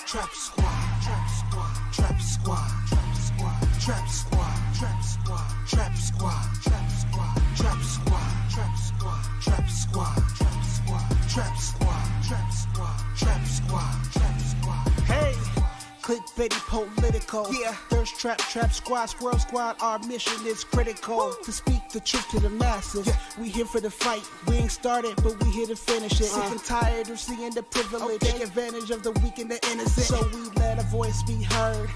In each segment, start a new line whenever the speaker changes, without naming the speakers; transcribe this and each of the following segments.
Trap squad, trap squad, trap squad, trap squad, trap squad, trap squad, trap squad, trap squad, trap squad, trap squad, trap squad, trap squad, trap squad, trap squad, trap squad, trap squad. Hey, ClickBaity political. Yeah, ThirstTrap, Trap Squad, Squirrel Squad. Our mission is critical to speak the truth to the masses. Yeah. We here for the fight. We ain't started, but we here to finish it. Sick and tired of seeing the privilege. Take advantage of the weak and the innocent. So we let a voice be heard.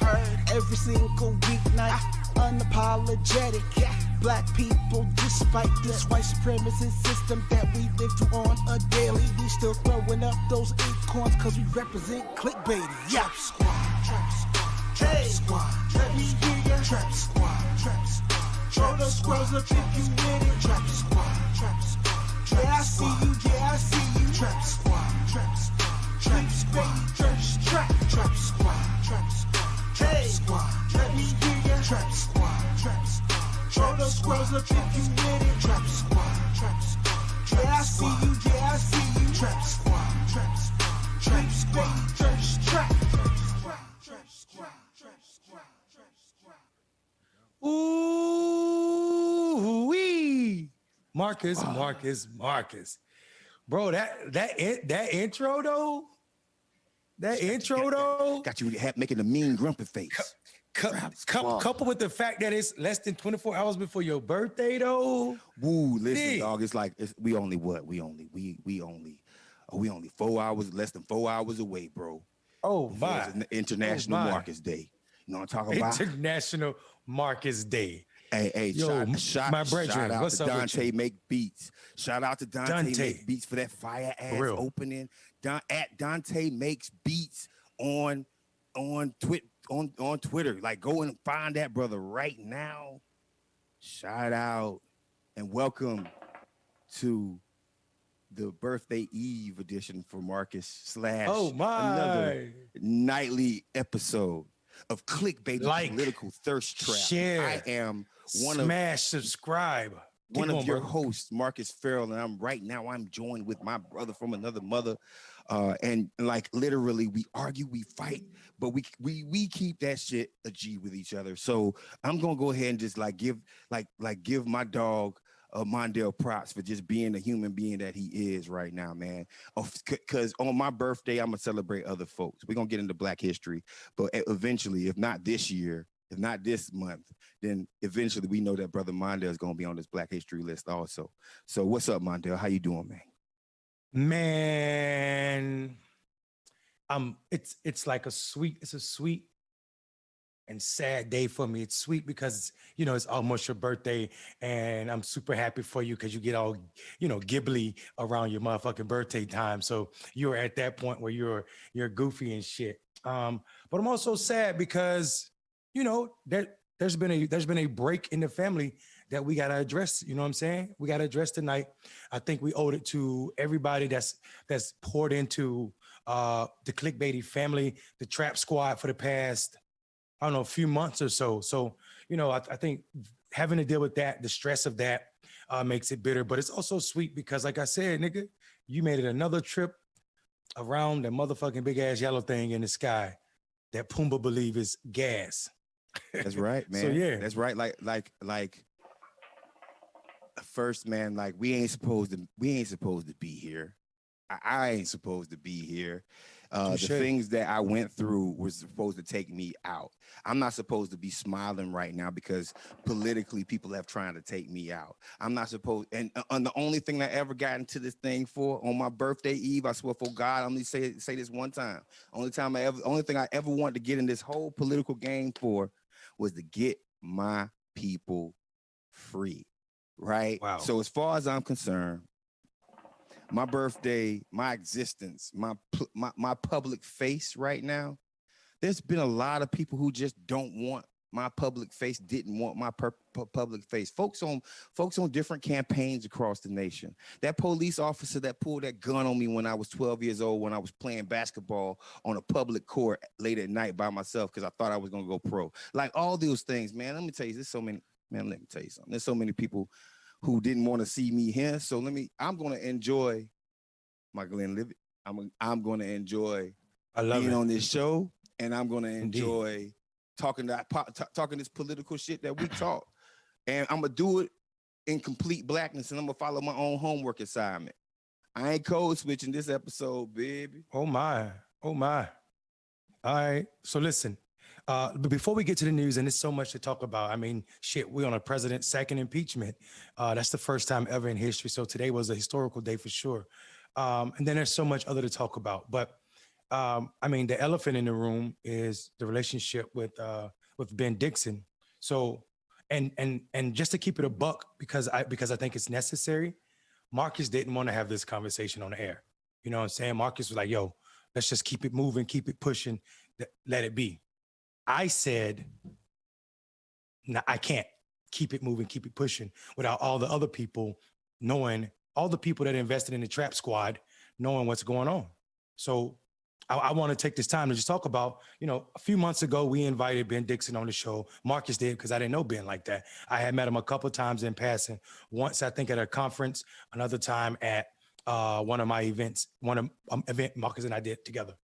Every single weeknight. Unapologetic. Yeah. Black people, despite this white supremacist system that we live through on a daily, we still throwing up those acorns cause we represent ClickBaity. Yeah. Trap squad, trap squad, trap squad. Let me hear ya. Trap squad, trap squad. Throw those squirrels up if you with it. Trap squad, trap squad. Yeah, I see you, yeah, I see you. Trap squad, trap squad. ClickBaity, ThirstTrap. Trap squad, trap squad. Trap squad. Let me hear ya. Trap squad, trap squad. Throw those squirrels up if you with it. Trap squad, trap squad. Yeah, I see you, yeah, I see you. Trap squad, trap squad. ClickBaity, ThirstTrap. Trap squad, trap squad, trap squad.
Ooh wee, Marcus, bro. That intro though.
Got you making a mean grumpy face.
Coupled with the fact that it's less than 24 hours before your birthday, though.
Woo, listen, dog. It's like we only 4 hours, less than 4 hours away, bro.
Oh my!
International Marcus Day. You know what I'm talking about?
International Marcus Day.
Hey,
yo,
shout out to Dante Make Beats. Shout out to Dante Make Beats for that fire ass opening. At Dante Makes Beats on Twitter. Like, go and find that brother right now. Shout out and welcome to the birthday eve edition for Marcus / another nightly episode of ClickBaity Political Thirst Trap.
Share,
I am
subscribe.
One of your hosts, Marcus Farrell, and I'm joined with my brother from another mother. And like literally we argue, we fight, but we keep that shit a G with each other. So I'm gonna go ahead and just give my dog Mondale props for just being the human being that he is right now, man. Because on my birthday, I'm gonna celebrate other folks. We're gonna get into Black history, but eventually, if not this year, if not this month, then eventually we know that brother Mondale is gonna be on this Black history list also. So what's up, Mondale? How you doing, man?
Man, it's a sweet and sad day for me. It's sweet because it's almost your birthday, and I'm super happy for you because you get all gibbly around your motherfucking birthday time. So you're at that point where you're goofy and shit. But I'm also sad because there's been a break in the family that we got to address. You know what I'm saying? We got to address tonight. I think we owed it to everybody that's poured into the ClickBaity family, the Trap Squad for the past, I don't know, a few months or so. So, I think having to deal with that, the stress of that makes it bitter, but it's also sweet because like I said, nigga, you made it another trip around the motherfucking big ass yellow thing in the sky that Pumbaa believe is gas.
That's right, man.
So yeah,
that's right. Like first, man, like we ain't supposed to be here. I ain't supposed to be here. The things that I went through was supposed to take me out. I'm not supposed to be smiling right now because politically people have trying to take me out. I'm not supposed, and the only thing I ever got into this thing for on my birthday eve, I swear for God, I'm gonna say this one time. Only thing I ever wanted to get in this whole political game for was to get my people free, right?
Wow.
So as far as I'm concerned, my birthday, my existence, my public face right now, there's been a lot of people who just don't want my public face, didn't want my public face. Folks on different campaigns across the nation. That police officer that pulled that gun on me when I was 12 years old, when I was playing basketball on a public court late at night by myself because I thought I was going to go pro. Like all those things, man, let me tell you, let me tell you something. There's so many people who didn't want to see me here. So I'm going to enjoy my Glenn Livett. I'm going to enjoy
I love
being
it.
on this show, and I'm gonna
Indeed.
enjoy talking this political shit that we talk. And I'm gonna do it in complete blackness, and I'm gonna follow my own homework assignment. I ain't code switching this episode, baby.
Oh my. Oh my. All right. So listen, but before we get to the news, and there's so much to talk about. I mean, shit, we're on a president's second impeachment. That's the first time ever in history. So today was a historical day for sure. And then there's so much other to talk about. But I mean, the elephant in the room is the relationship with Ben Dixon. So, and just to keep it a buck, because I think it's necessary. Marcus didn't want to have this conversation on the air. You know what I'm saying? Marcus was like, "Yo, let's just keep it moving, keep it pushing, let it be." I said, "No, I can't keep it moving, keep it pushing without all the other people knowing, all the people that invested in the Trap Squad knowing what's going on." So I want to take this time to just talk about, a few months ago, we invited Ben Dixon on the show. Marcus did, because I didn't know Ben like that. I had met him a couple of times in passing. Once, I think, at a conference, another time at one of my events, event Marcus and I did together.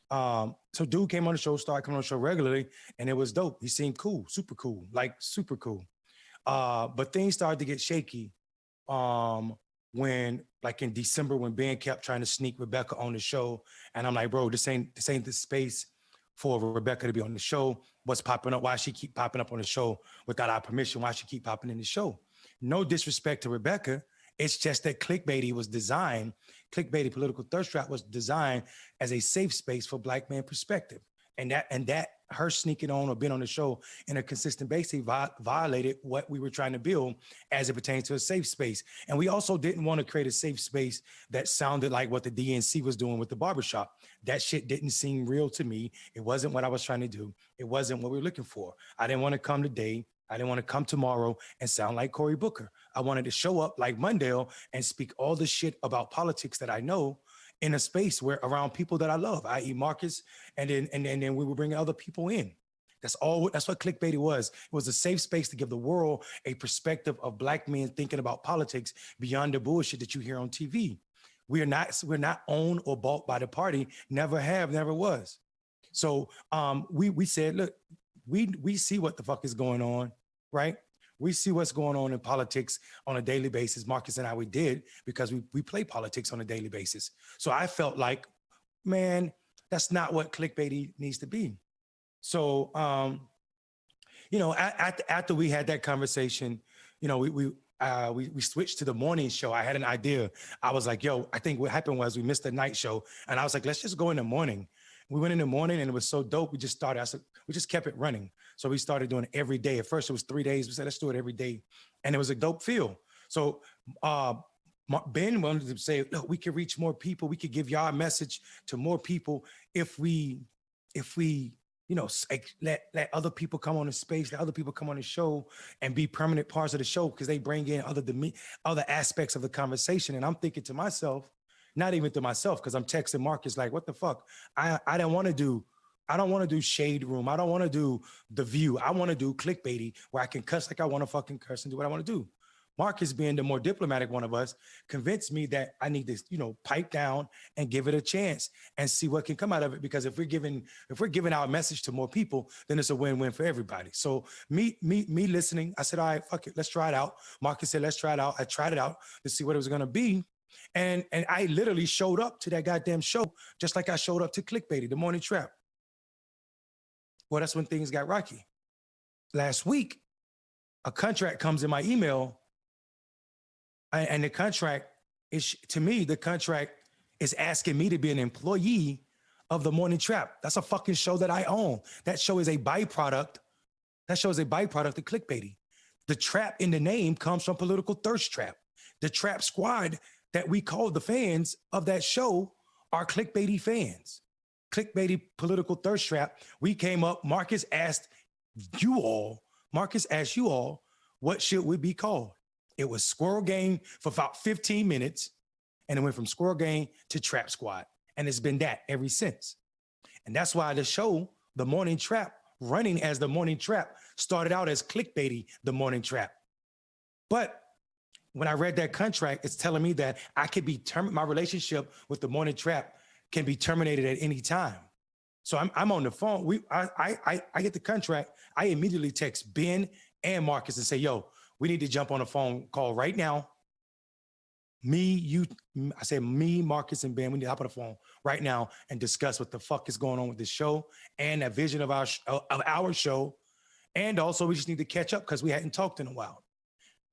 So dude came on the show, started coming on the show regularly, and it was dope. He seemed cool, super cool, like super cool. But things started to get shaky when, like in December, when Ben kept trying to sneak Rebecca on the show. And I'm like, bro, this ain't the space for Rebecca to be on the show. What's popping up? Why she keep popping up on the show without our permission? Why she keep popping in the show? No disrespect to Rebecca. It's just that ClickBaity Political Thirst Trap was designed as a safe space for Black man perspective. And that her sneaking on or being on the show in a consistent basis violated what we were trying to build as it pertains to a safe space. And we also didn't want to create a safe space that sounded like what the DNC was doing with the barbershop. That shit didn't seem real to me. It wasn't what I was trying to do. It wasn't what we were looking for. I didn't want to come today. I didn't want to come tomorrow and sound like Cory Booker. I wanted to show up like Mundell and speak all the shit about politics that I know in a space where around people that I love, i.e. Marcus, and then we were bringing other people in. That's what ClickBaity was. It was a safe space to give the world a perspective of Black men thinking about politics beyond the bullshit that you hear on TV. We're not owned or bought by the party. Never have, never was. So we said, look, we see what the fuck is going on, right? We see what's going on in politics on a daily basis. Marcus and I, we did, because we play politics on a daily basis. So I felt like, man, that's not what ClickBaity needs to be. So, after we had that conversation, we switched to the morning show. I had an idea. I was like, yo, I think what happened was we missed the night show. And I was like, let's just go in the morning. We went in the morning and it was so dope. We just started. We just kept it running. So we started doing it every day. At first it was 3 days. We said, let's do it every day. And it was a dope feel. So Ben wanted to say, look, we could reach more people. We could give y'all a message to more people if we let other people come on the space, let other people come on the show and be permanent parts of the show, because they bring in other aspects of the conversation. And I'm thinking to myself, not even to myself, because I'm texting Marcus like, what the fuck? I don't want to do Shade Room. I don't want to do The View. I want to do ClickBaity, where I can cuss like I want to fucking cuss and do what I want to do. Marcus, being the more diplomatic one of us, convinced me that I need to, pipe down and give it a chance and see what can come out of it. Because if we're giving our message to more people, then it's a win-win for everybody. So me listening, I said, all right, fuck it, let's try it out. Marcus said, let's try it out. I tried it out to see what it was going to be. And I literally showed up to that goddamn show, just like I showed up to ClickBaity, the Morning Trap. Well, that's when things got rocky. Last week, a contract comes in my email, and the contract is, to me, the contract is asking me to be an employee of the Morning Trap. That's a fucking show that I own. That show is a byproduct. That show is a byproduct of ClickBaity. The trap in the name comes from Political Thirst Trap. The Trap Squad that we call the fans of that show are ClickBaity fans. ClickBaity Political Thirst Trap. We came up, Marcus asked you all, what should we be called? It was Squirrel Gang for about 15 minutes, and it went from Squirrel Gang to Trap Squad. And it's been that ever since. And that's why the show, The Morning Trap, running as The Morning Trap, started out as ClickBaity, The Morning Trap. But when I read that contract, it's telling me that I could be my relationship with The Morning Trap can be terminated at any time. So I'm on the phone. I get the contract. I immediately text Ben and Marcus and say, yo, we need to jump on a phone call right now. I say me, Marcus, and Ben, we need to hop on the phone right now and discuss what the fuck is going on with this show and a vision of our show. And also we just need to catch up because we hadn't talked in a while.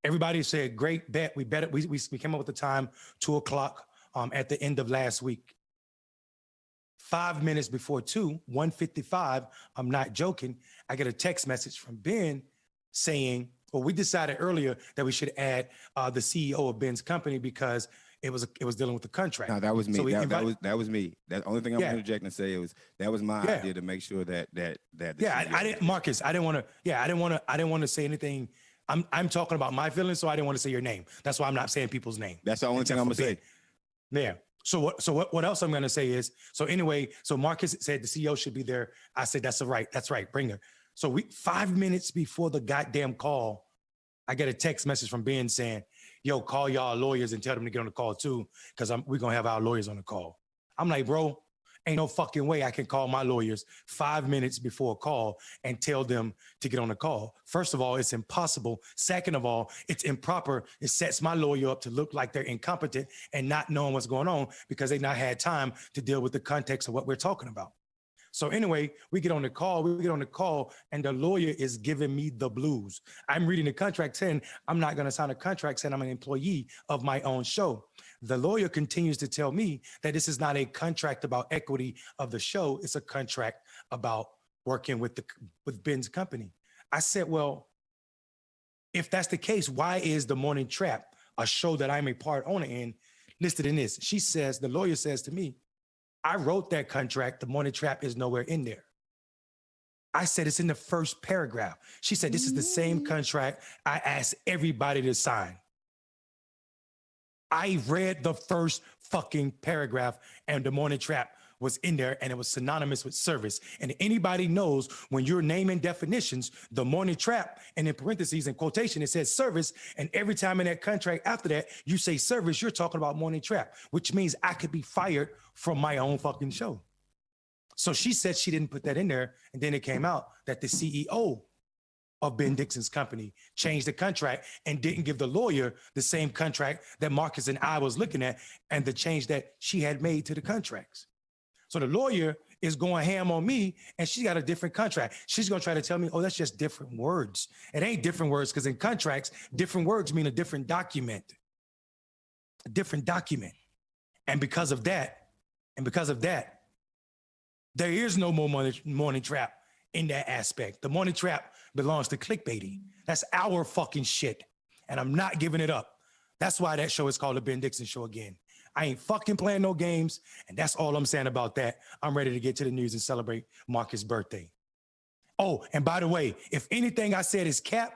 Everybody said, great bet. We came up with the time, 2:00 at the end of last week. 5 minutes before 2, 1:55, I'm not joking, I get a text message from Ben saying, well, we decided earlier that we should add the CEO of Ben's company because it was dealing with the contract.
No, that was me.
So
that was me. That only thing I'm going to interject and say that was my idea to make sure that
I didn't, Marcus. I didn't want to say anything. I'm talking about my feelings, so I didn't want to say your name. That's why I'm not saying people's name.
That's the only thing I'm going to say.
Yeah. So what else I'm going to say is, so anyway, so Marcus said the CEO should be there. I said, that's right, bring her. So 5 minutes before the goddamn call, I get a text message from Ben saying, yo, call y'all lawyers and tell them to get on the call too, because we're going to have our lawyers on the call. I'm like, bro, ain't no fucking way I can call my lawyers 5 minutes before a call and tell them to get on the call. First of all, it's impossible. Second of all, it's improper. It sets my lawyer up to look like they're incompetent and not knowing what's going on because they've not had time to deal with the context of what we're talking about. So anyway, we get on the call, and the lawyer is giving me the blues. I'm reading the contract saying I'm not going to sign a contract saying I'm an employee of my own show. The lawyer continues to tell me that this is not a contract about equity of the show. It's a contract about working with Ben's company. I said, well, if that's the case, why is The Morning Trap, a show that I'm a part owner in, listed in this? The lawyer says to me, I wrote that contract. The Morning Trap is nowhere in there. I said, it's in the first paragraph. She said, this is the same contract I asked everybody to sign. I read the first fucking paragraph and The Morning Trap was in there and it was synonymous with service. And anybody knows when you're naming definitions, The Morning Trap, and in parentheses and quotation, it says service. And every time in that contract after that, you say service, you're talking about Morning Trap, which means I could be fired from my own fucking show. So she said she didn't put that in there. And then it came out that the CEO of Ben Dixon's company changed the contract and didn't give the lawyer the same contract that Marcus and I was looking at and the change that she had made to the contracts. So the lawyer is going ham on me and she's got a different contract. She's going to try to tell me, oh, that's just different words. It ain't different words because in contracts, different words mean a different document. A different document. And because of that, there is no more Morning Trap in that aspect. The Morning Trap belongs to ClickBaity. That's our fucking shit. And I'm not giving it up. That's why that show is called The Ben Dixon Show again. I ain't fucking playing no games. And that's all I'm saying about that. I'm ready to get to the news and celebrate Marcus' birthday. Oh, and by the way, if anything I said is cap,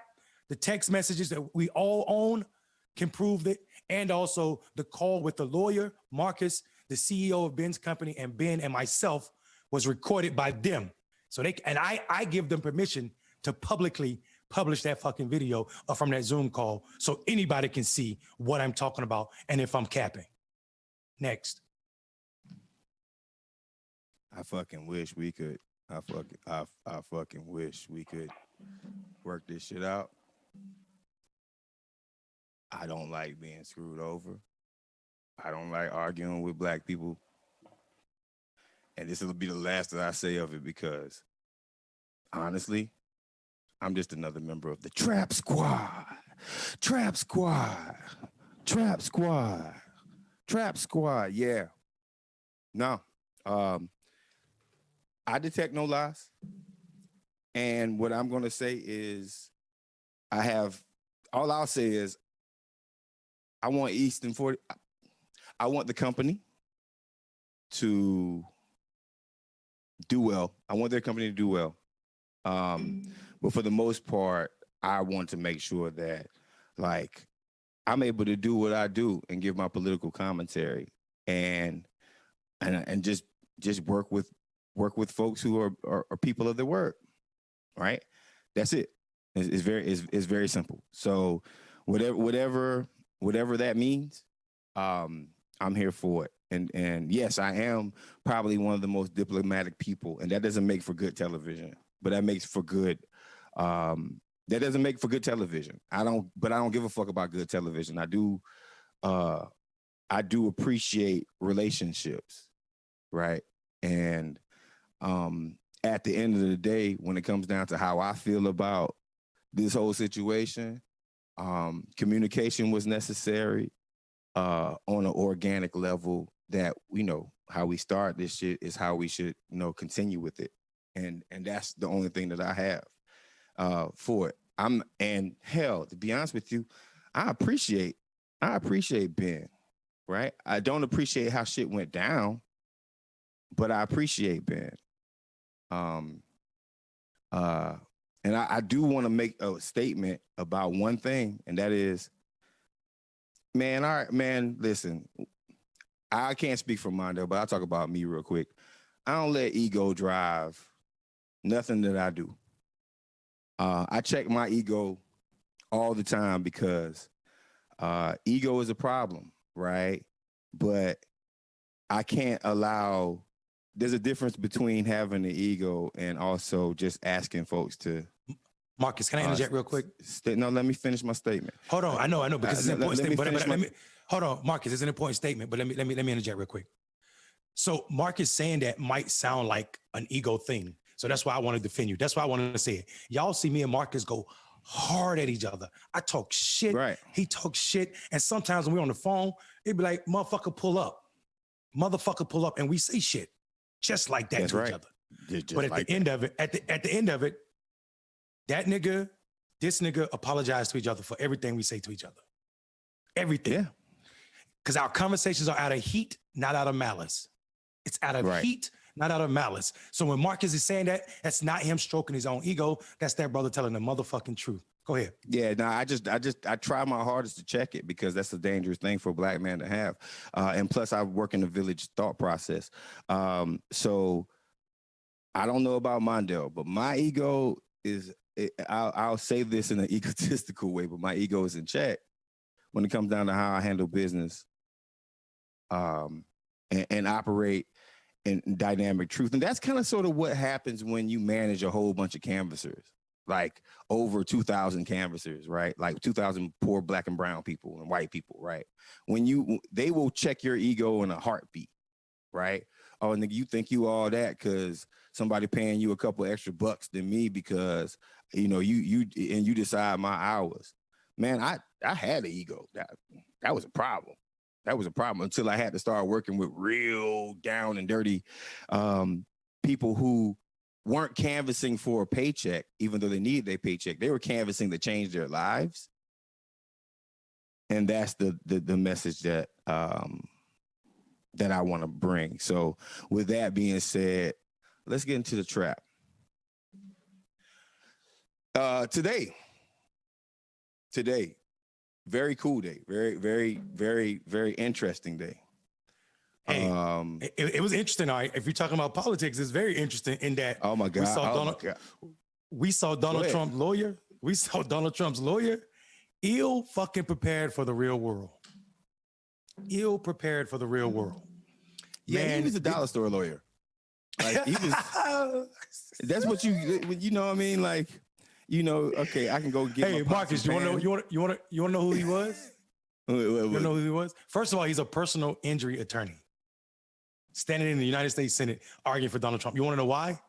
the text messages that we all own can prove it. And also the call with the lawyer, Marcus, the CEO of Ben's company, and Ben and myself was recorded by them. So I give them permission to publicly publish that fucking video from that Zoom call so anybody can see what I'm talking about and if I'm capping. Next.
I fucking wish we could. I fucking wish we could work this shit out. I don't like being screwed over. I don't like arguing with black people. And this will be the last that I say of it because, honestly, I'm just another member of the Trap Squad. Trap Squad. Trap Squad. Trap Squad, yeah. No. I detect no lies. And what I'm going to say is all I'll say is I want I want the company to do well. I want their company to do well. But for the most part, I want to make sure that, like, I'm able to do what I do and give my political commentary and just work with folks who are people of their word, right? That's it. It's very simple. So whatever that means, I'm here for it. And yes, I am probably one of the most diplomatic people, and that doesn't make for good television, but that makes for good. That doesn't make for good television. I don't give a fuck about good television. I do appreciate relationships, right? And at the end of the day, when it comes down to how I feel about this whole situation, communication was necessary on an organic level. That how we start this shit is how we should continue with it, and that's the only thing that I have for it. And hell, to be honest with you, I appreciate Ben, right? I don't appreciate how shit went down, but I appreciate Ben. And I do want to make a statement about one thing, and that is, man, all right, man, listen, I can't speak for Mondo, but I'll talk about me real quick. I don't let ego drive nothing that I do. I check my ego all the time because ego is a problem, right? But I can't allow, there's a difference between having an ego and also just asking folks to.
Marcus, can I interject real quick?
No, let me finish my statement.
Hold on, I know, because it's an important statement. But
my...
let me, hold on, Marcus, it's an important statement, but let me interject real quick. So Marcus saying that might sound like an ego thing. So that's why I want to defend you. That's why I wanted to say it. Y'all see me and Marcus go hard at each other. I talk shit.
Right.
He talks shit. And sometimes when we're on the phone, it'd be like, motherfucker, pull up. Motherfucker, pull up. And we say shit just like that to each other. But at the end of it, at the end of it, this nigga apologized to each other for everything we say to each other. Everything.
Yeah.
Because our conversations are out of heat, not out of malice. It's out of heat, not out of malice. So when Marcus is saying that, that's not him stroking his own ego. That's that brother telling the motherfucking truth. Go ahead.
Yeah, no, I try my hardest to check it because that's a dangerous thing for a black man to have. And plus I work in the village thought process. So I don't know about Mondale, but my ego is, I'll say this in an egotistical way, but my ego is in check when it comes down to how I handle business and operate in dynamic truth. And that's kind of sort of what happens when you manage a whole bunch of canvassers, like over 2,000 canvassers, right? Like 2,000 poor black and brown people and white people, right? They will check your ego in a heartbeat, right? Oh, nigga, you think you all that because somebody paying you a couple extra bucks than me because, you decide my hours. Man, I had an ego. That was a problem. That was a problem until I had to start working with real down and dirty people who weren't canvassing for a paycheck, even though they needed their paycheck. They were canvassing to change their lives. And that's the message that I want to bring. So with that being said, let's get into the trap. Today, very cool day. Very, very, very, very interesting day.
Hey, it was interesting. All right. If you're talking about politics, it's very interesting in that.
Oh my God.
We saw Donald Trump's lawyer. We saw Donald Trump's lawyer ill fucking prepared for the real world. Ill prepared for the real world.
Yeah,
Man,
he was a dollar store lawyer. Like he was. That's what you know what I mean? Like, okay, I can go get.
Hey, Marcus, you want to know who he was? You know who he was? First of all, he's a personal injury attorney, standing in the United States Senate arguing for Donald Trump. You want to know why?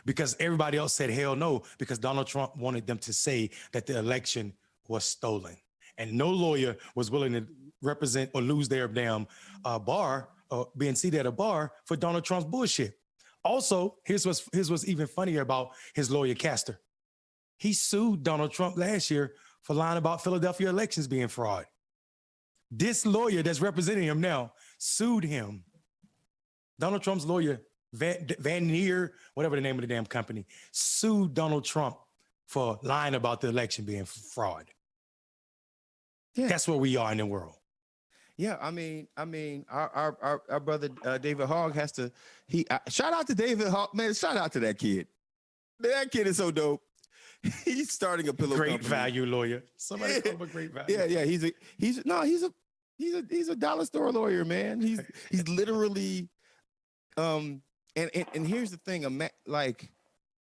Because everybody else said hell no, because Donald Trump wanted them to say that the election was stolen, and no lawyer was willing to represent or lose their damn bar or being seated at a bar for Donald Trump's bullshit. Also, here's what's even funnier about his lawyer Castor. He sued Donald Trump last year for lying about Philadelphia elections being fraud. This lawyer that's representing him now sued him. Donald Trump's lawyer, Van Neer, whatever the name of the damn company, sued Donald Trump for lying about the election being fraud. Yeah. That's where we are in the world.
Yeah, I mean, our brother David Hogg has to. Shout out to David Hogg, man. Shout out to that kid. That kid is so dope. He's starting a pillow
great
company.
Value lawyer. Somebody call him a great value.
Yeah. He's He's a dollar store lawyer, man. He's literally and here's the thing, like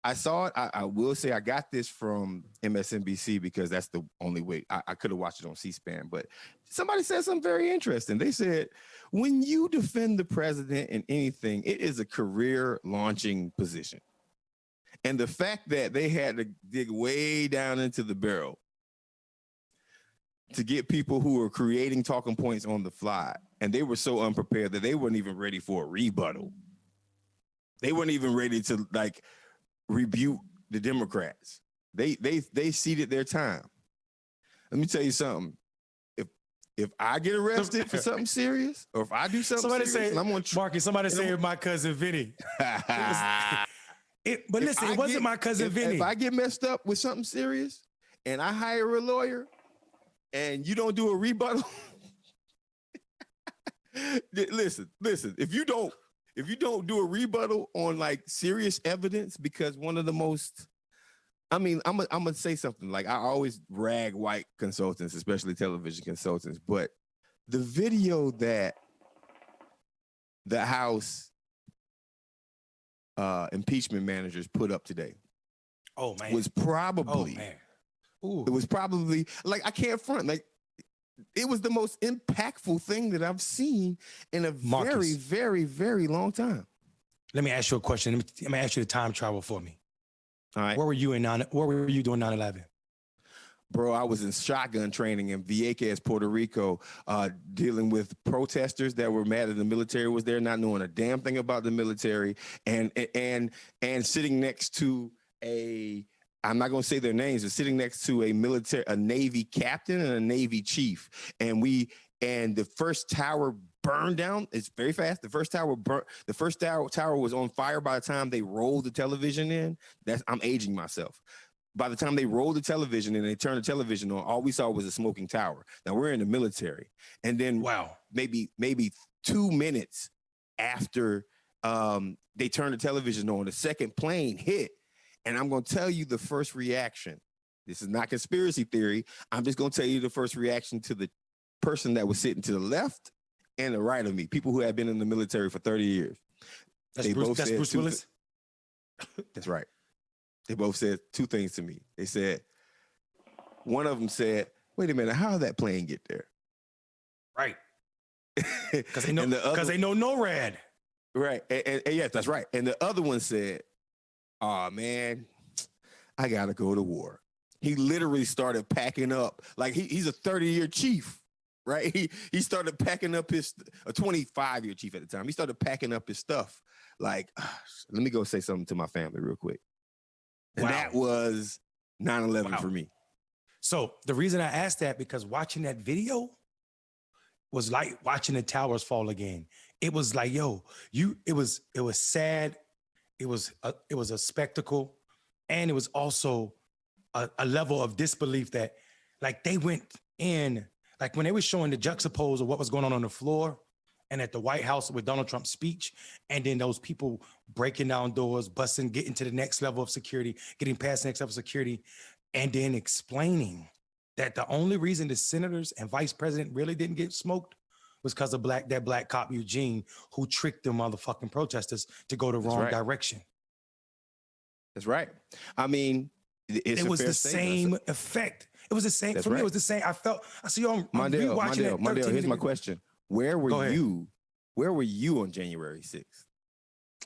I saw it. I will say I got this from MSNBC because that's the only way I could have watched it on C-SPAN. But somebody said something very interesting. They said, when you defend the president in anything, it is a career launching position. And the fact that they had to dig way down into the barrel to get people who were creating talking points on the fly, and they were so unprepared that they weren't even ready for a rebuttal. They weren't even ready to like rebuke the Democrats. They ceded their time. Let me tell you something. If I get arrested for something serious, or if I do something serious, I'm on
Marcus, somebody say it was my cousin Vinny. But listen, it wasn't my cousin Vinny.
If I get messed up with something serious and I hire a lawyer and you don't do a rebuttal, listen, if you don't do a rebuttal on like serious evidence, because one of the most, I mean, I'm gonna say something, like I always rag white consultants, especially television consultants, but the video that the House impeachment managers put up today, was probably, it was probably, like, I can't front, like, it was the most impactful thing that I've seen in a very, very, very long time.
Let me ask you a question. Let me ask you to time travel for me.
All right.
Where were you doing 9/11?
Bro, I was in shotgun training in Vieques, Puerto Rico, dealing with protesters that were mad that the military was there, not knowing a damn thing about the military, and sitting next to I'm not going to say their names, but sitting next to a Navy captain and a Navy chief. And the first tower burned down. It's very fast. The first tower was on fire by the time they rolled the television in. I'm aging myself. By the time they rolled the television and they turned the television on, all we saw was a smoking tower. Now we're in the military. And then maybe 2 minutes after they turned the television on, the second plane hit. And I'm going to tell you the first reaction. This is not conspiracy theory. I'm just going to tell you the first reaction to the person that was sitting to the left and the right of me, people who have been in the military for 30 years.
That's Bruce Willis?
That's right. They both said two things to me. They said, one of them said, wait a minute, how did that plane get there?
Right. Because they know NORAD.
Right. And yes, that's right. And the other one said, oh, man, I got to go to war. He literally started packing up. Like, he's a 30-year chief, right? He started packing up a 25-year chief at the time. He started packing up his stuff. Like, let me go say something to my family real quick. And that was 9/11 for me.
So the reason I asked that, because watching that video was like watching the towers fall again. It was like, it was sad. It was a spectacle, and it was also a level of disbelief that, like, they went in, like when they were showing the juxtapose of what was going on the floor and at the White House with Donald Trump's speech, and then those people breaking down doors, getting to the next level of security, getting past the next level of security, and then explaining that the only reason the senators and vice president really didn't get smoked was because of that black cop Eugene, who tricked the motherfucking protesters to go the wrong direction.
That's right. I mean, it was the
same effect. It was the same. For me, it was the same. I see you on rewatching it.
Mondale, here's my question. Where were you on January 6th?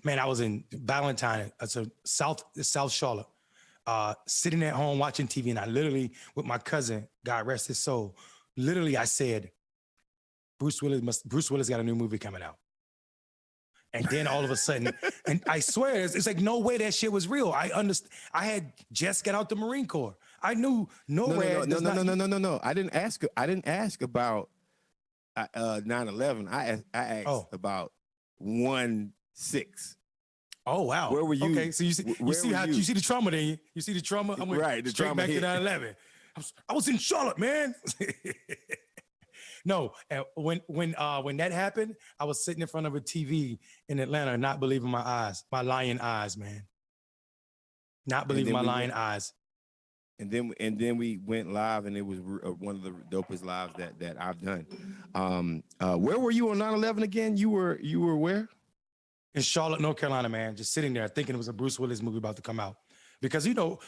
Man,
I was in Valentine, so South Charlotte, sitting at home watching TV, and I literally, with my cousin, God rest his soul, literally I said, Bruce Willis got a new movie coming out. And then all of a sudden, and I swear, it's like, no way that shit was real. I understand. I had just got out the Marine Corps. I knew
No. I didn't ask about 9/11. I asked about 1/6.
Oh wow.
Where were you?
Okay, so you see the trauma then. You see the trauma? I went straight back to 9/11. I was in Charlotte, man. No, when that happened, I was sitting in front of a TV in Atlanta, not believing my eyes, my lying eyes, man. Not believing my lying eyes.
And then we went live, and it was one of the dopest lives that I've done. Where were you on 9/11 again? You were where?
In Charlotte, North Carolina, man, just sitting there thinking it was a Bruce Willis movie about to come out. Because,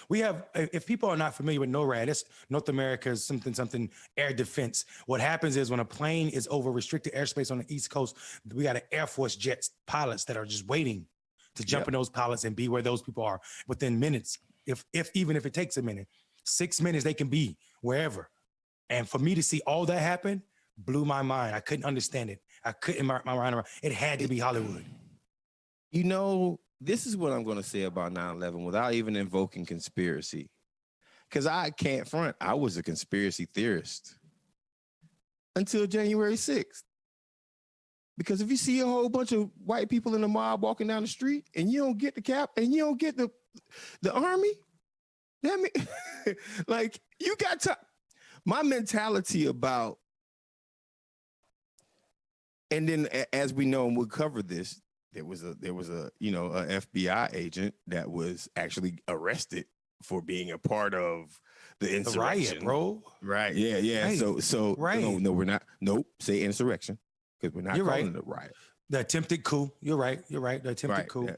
we have, if people are not familiar with NORAD, it's North America's something air defense. What happens is when a plane is over restricted airspace on the East Coast, we got an Air Force jets pilots that are just waiting to jump in those pilots and be where those people are within minutes. Even if it takes a minute, 6 minutes, they can be wherever. And for me to see all that happen blew my mind. I couldn't understand it. I couldn't wrap my mind around. It had to be Hollywood.
This is what I'm going to say about 9/11 without even invoking conspiracy. Because I can't front. I was a conspiracy theorist until January 6th. Because if you see a whole bunch of white people in the mob walking down the street and you don't get the cap and you don't get the army, that mean, like, you got to. My mentality about, and then as we know, and we'll cover this, there was a FBI agent that was actually arrested for being a part of the insurrection.
Riot, bro.
Right. Yeah. Right. So
right.
No, we're not. Nope. Say insurrection, because we're not calling it a riot.
The attempted coup. You're right. The attempted coup.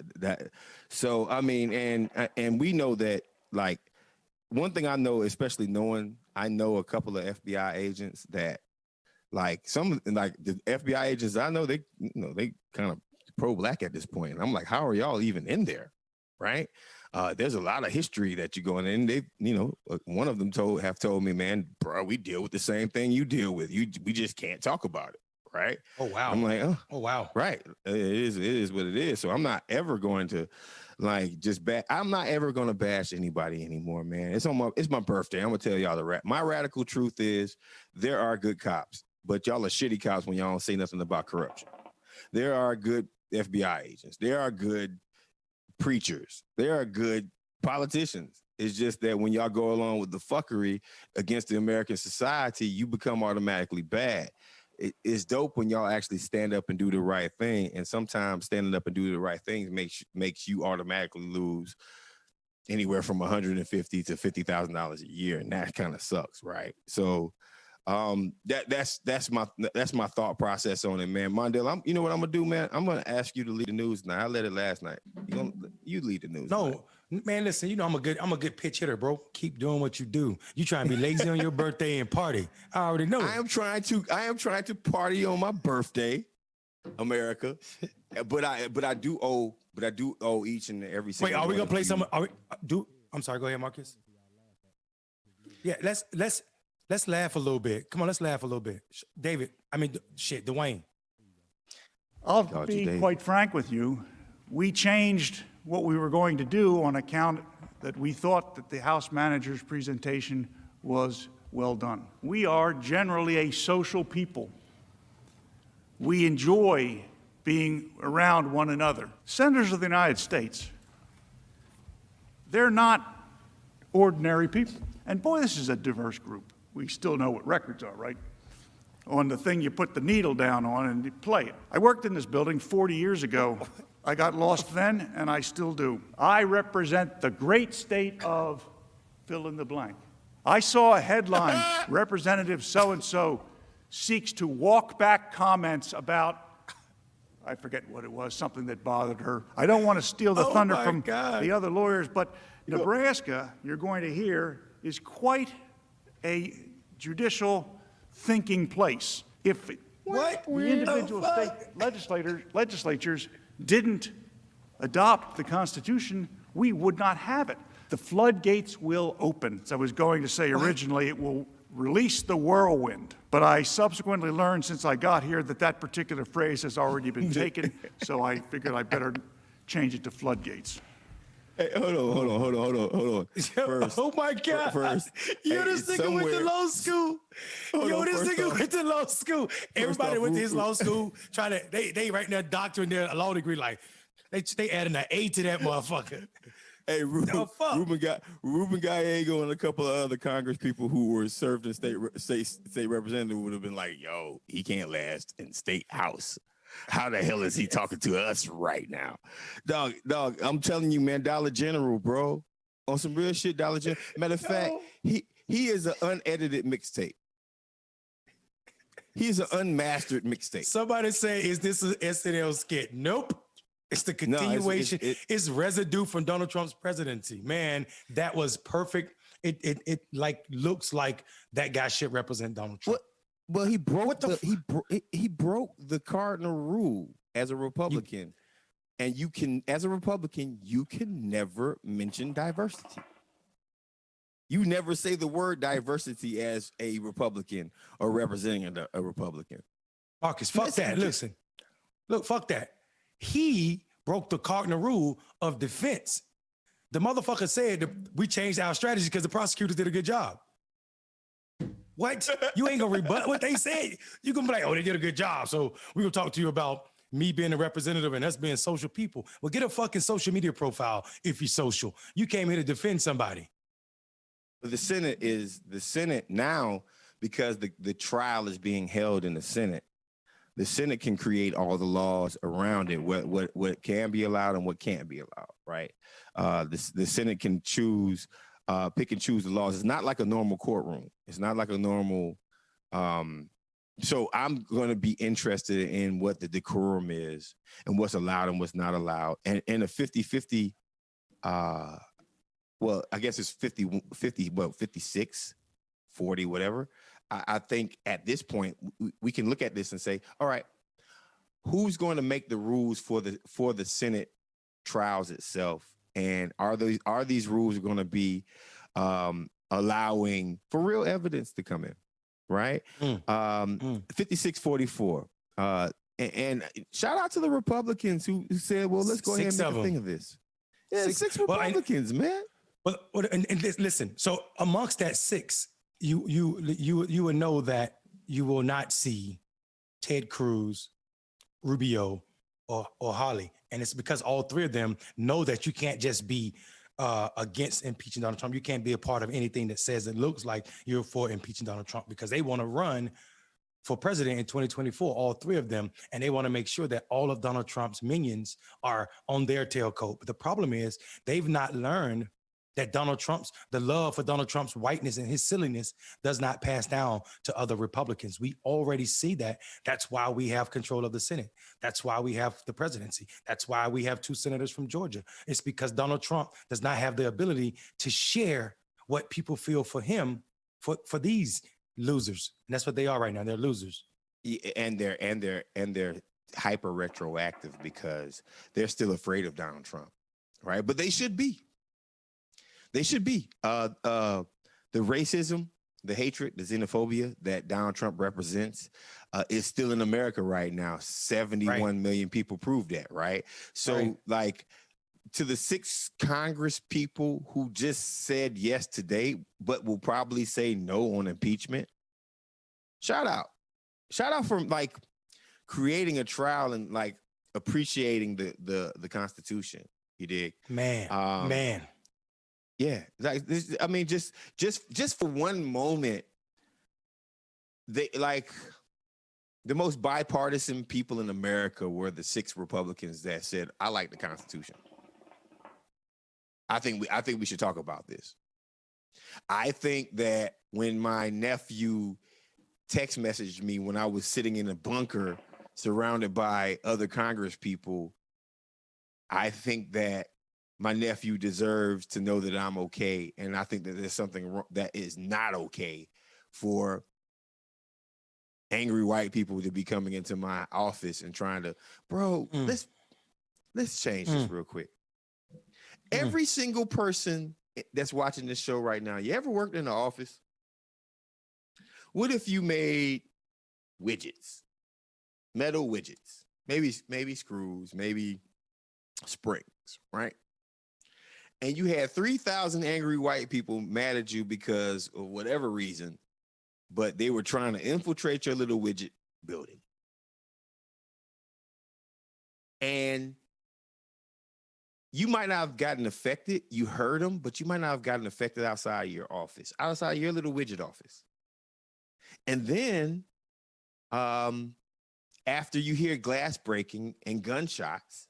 So I mean, and we know that, like, one thing I know, especially I know a couple of FBI agents that, like, the FBI agents I know, they kind of pro-black at this point. And I'm like, how are y'all even in there? Right. There's a lot of history that you go in, and they, one of them have told me, man, bro, we deal with the same thing you deal with. We just can't talk about it. Right. Oh, wow. I'm like, oh, wow. Right. It is what it is. So I'm not ever going to, like, I'm not ever going to bash anybody anymore, man. It's my birthday. I'm going to tell y'all my radical truth is there are good cops, but y'all are shitty cops when y'all don't say nothing about corruption. There are good FBI agents. There are good preachers. There are good politicians. It's just that when y'all go along with the fuckery against the American society, you become automatically bad. It's dope when y'all actually stand up and do the right thing. And sometimes standing up and do the right thing makes you automatically lose anywhere from $150,000 to $50,000 a year. And that kind of sucks, right? So that's my thought process on it, man. Mondale, you know what I'm gonna do, man? I'm gonna ask you to lead the news now. I led it last night. You lead the news. No,
man, listen, I'm a good pitch hitter, bro. Keep doing what you do. You trying to be lazy on your birthday and party. I already know.
I am trying to party on my birthday, America. but I do owe each and every single.
Wait, are we gonna play some? I'm sorry, go ahead, Marcus. Yeah, let's laugh a little bit. Come on, let's laugh a little bit. Dwayne.
I'll be quite frank with you. We changed what we were going to do on account that we thought that the House manager's presentation was well done. We are generally a social people. We enjoy being around one another. Senators of the United States, they're not ordinary people. And boy, this is a diverse group. We still know what records are, right? On the thing you put the needle down on and you play it. I worked in this building 40 years ago. I got lost then, and I still do. I represent the great state of fill in the blank. I saw a headline, Representative so-and-so seeks to walk back comments about, I forget what it was, something that bothered her. I don't want to steal the thunder from the other lawyers, but Nebraska, you're going to hear, is quite a judicial thinking place. If the individual state legislatures didn't adopt the Constitution, we would not have it. The floodgates will open. As I was going to say originally, it will release the whirlwind. But I subsequently learned since I got here that particular phrase has already been taken, so I figured I better change it to floodgates.
Hey, hold on. First,
oh my God!
First,
this nigga went to law school. This nigga went to law school. Everybody went to his law school trying to. They writing their doctorate and their law degree like they adding an A to that motherfucker.
Hey, Ruben Gallego and a couple of other Congress people who were served in state representative would have been like, "Yo, he can't last in state house. How the hell is he talking to us right now?" Dog, I'm telling you, man, Dollar General, bro, On some real shit, Dollar General. Matter of fact, he is an unedited mixtape. He's an unmastered mixtape.
Somebody say, is this an SNL skit? Nope. It's the continuation. It's residue from Donald Trump's presidency. Man, that was perfect. It like looks like that guy should represent Donald Trump.
Well, he broke he broke the cardinal rule as a Republican. And you can, as a Republican, you can never mention diversity. You never say the word diversity as a Republican or representing a Republican.
Marcus, fuck that. Listen, look, fuck that. He broke the cardinal rule of defense. The motherfucker said that we changed our strategy because the prosecutors did a good job. What? You ain't gonna rebut what they said. You gonna be like, oh, they did a good job. So we're gonna talk to you about me being a representative and us being social people. Well, get a fucking social media profile if you're social. You came here to defend somebody.
The Senate now, because the trial is being held in the Senate. The Senate can create all the laws around it, what can be allowed and what can't be allowed, right? The Senate can choose, pick and choose the laws. It's not like a normal courtroom. It's not like a normal. So I'm going to be interested in what the decorum is and what's allowed and what's not allowed. And in a 50-50, well, I guess it's 50, well, 56, 40, whatever. I think at this point, we can look at this and say, all right, who's going to make the rules for the Senate trials itself? And are these rules going to be allowing for real evidence to come in, right? 56-44. And shout out to the Republicans who said, well, let's go ahead and make a thing of this. Yeah, six Republicans, man.
Well, and listen, so amongst that six, you will know that you will not see Ted Cruz, Rubio, or Hawley. And it's because all three of them know that you can't just be against impeaching Donald Trump. You can't be a part of anything that says it looks like you're for impeaching Donald Trump, because they want to run for president in 2024, all three of them, and they want to make sure that all of Donald Trump's minions are on their tailcoat. But the problem is they've not learned that the love for Donald Trump's whiteness and his silliness does not pass down to other Republicans. We already see that. That's why we have control of the Senate. That's why we have the presidency. That's why we have 2 senators from Georgia. It's because Donald Trump does not have the ability to share what people feel for him, for these losers. And that's what they are right now. They're losers.
Yeah, and they're hyper retroactive because they're still afraid of Donald Trump, right? But they should be. They should be. The racism, the hatred, the xenophobia that Donald Trump represents is still in America right now. 71 million people prove that, right? So, like, to the 6 Congress people who just said yes today, but will probably say no on impeachment, shout out. Shout out for, like, creating a trial and, like, appreciating the Constitution. You dig?
Man.
Yeah, like this, I mean, just for one moment, they, like, the most bipartisan people in America were the 6 Republicans that said, "I like the Constitution." I think we should talk about this. I think that when my nephew text messaged me when I was sitting in a bunker surrounded by other Congress people, I think that my nephew deserves to know that I'm okay. And I think that there's something wrong, that is not okay for angry white people to be coming into my office and trying to, let's change this real quick. Every single person that's watching this show right now, you ever worked in the office? What if you made widgets, metal widgets, maybe screws, maybe springs, right? And you had 3,000 angry white people mad at you because of whatever reason, but they were trying to infiltrate your little widget building. And you might not have gotten affected. You heard them, but you might not have gotten affected outside your office, outside your little widget office. And then after you hear glass breaking and gunshots,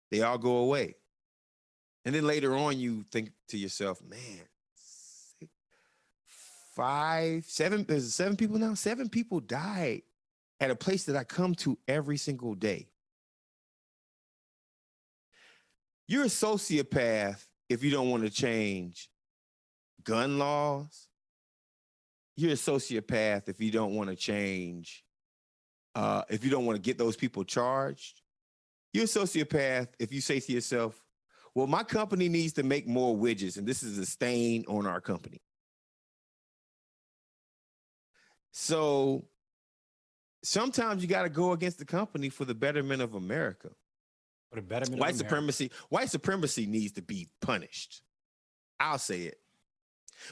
they all go away. And then later on, you think to yourself, man, 7 people now? 7 people died at a place that I come to every single day. You're a sociopath if you don't want to change gun laws. You're a sociopath if you don't want to change, if you don't want to get those people charged. You're a sociopath if you say to yourself, well, my company needs to make more widgets, and this is a stain on our company. So sometimes you got to go against the company for the betterment of America.
For the betterment
White
of America.
White supremacy needs to be punished. I'll say it.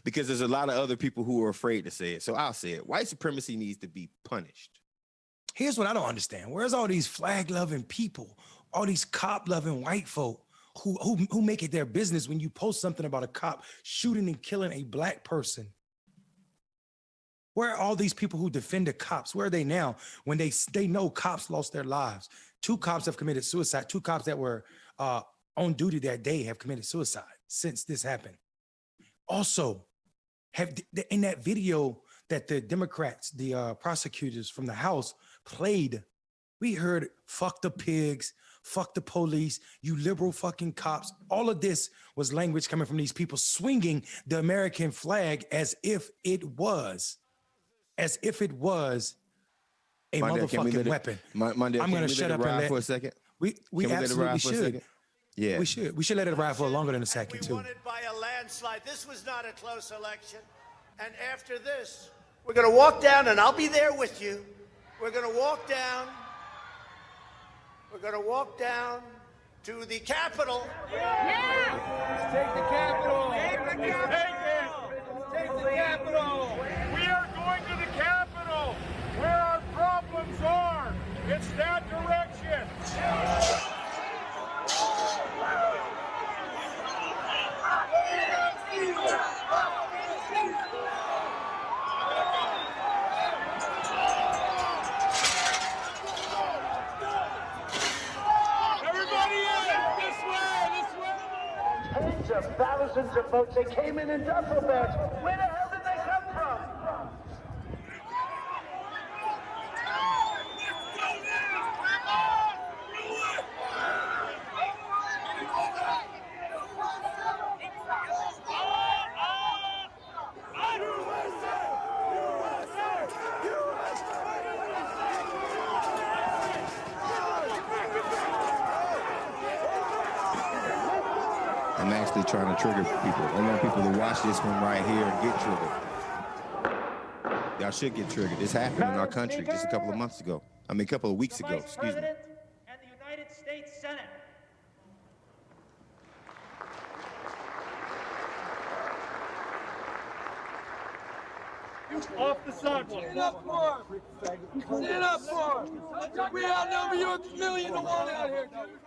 Because there's a lot of other people who are afraid to say it. So I'll say it. White supremacy needs to be punished.
Here's what I don't understand. Where's all these flag-loving people, all these cop-loving white folk who make it their business when you post something about a cop shooting and killing a black person? Where are all these people who defend the cops? Where are they now when they know cops lost their lives? 2 cops have committed suicide. 2 cops that were on duty that day have committed suicide since this happened. Also, in that video that the Democrats, the prosecutors from the House played, we heard, fuck the pigs, fuck the police, you liberal fucking cops. All of this was language coming from these people swinging the American flag as if it was a motherfucking weapon.
Monday,
I'm going to shut up and let
for a second.
We absolutely should.
Yeah,
we should let it ride for longer than a second
We
too.
won it by a landslide. This was not a close election. And after this, we're going to walk down, and I'll be there with you. We're going to walk down. We're going to walk down to the Capitol.
Yeah! Let's take the Capitol. Take the Capitol. Let's take the Capitol.
We are going to the Capitol, where our problems are. It's that direction. Everybody in! This way! This way!
Tens of thousands of votes. They came in duffel bags. Where the hell did they come from?
I'm actually trying to trigger people. I want people to watch this one right here and get triggered. Y'all should get triggered. This happened in our country just a couple of months ago. I mean, a couple of weeks ago, excuse me.
And the United States Senate.
Off the sidewalk.
Stand up for him. Stand up for him. We outnumber you 1,000,000 to 1 out here, dude.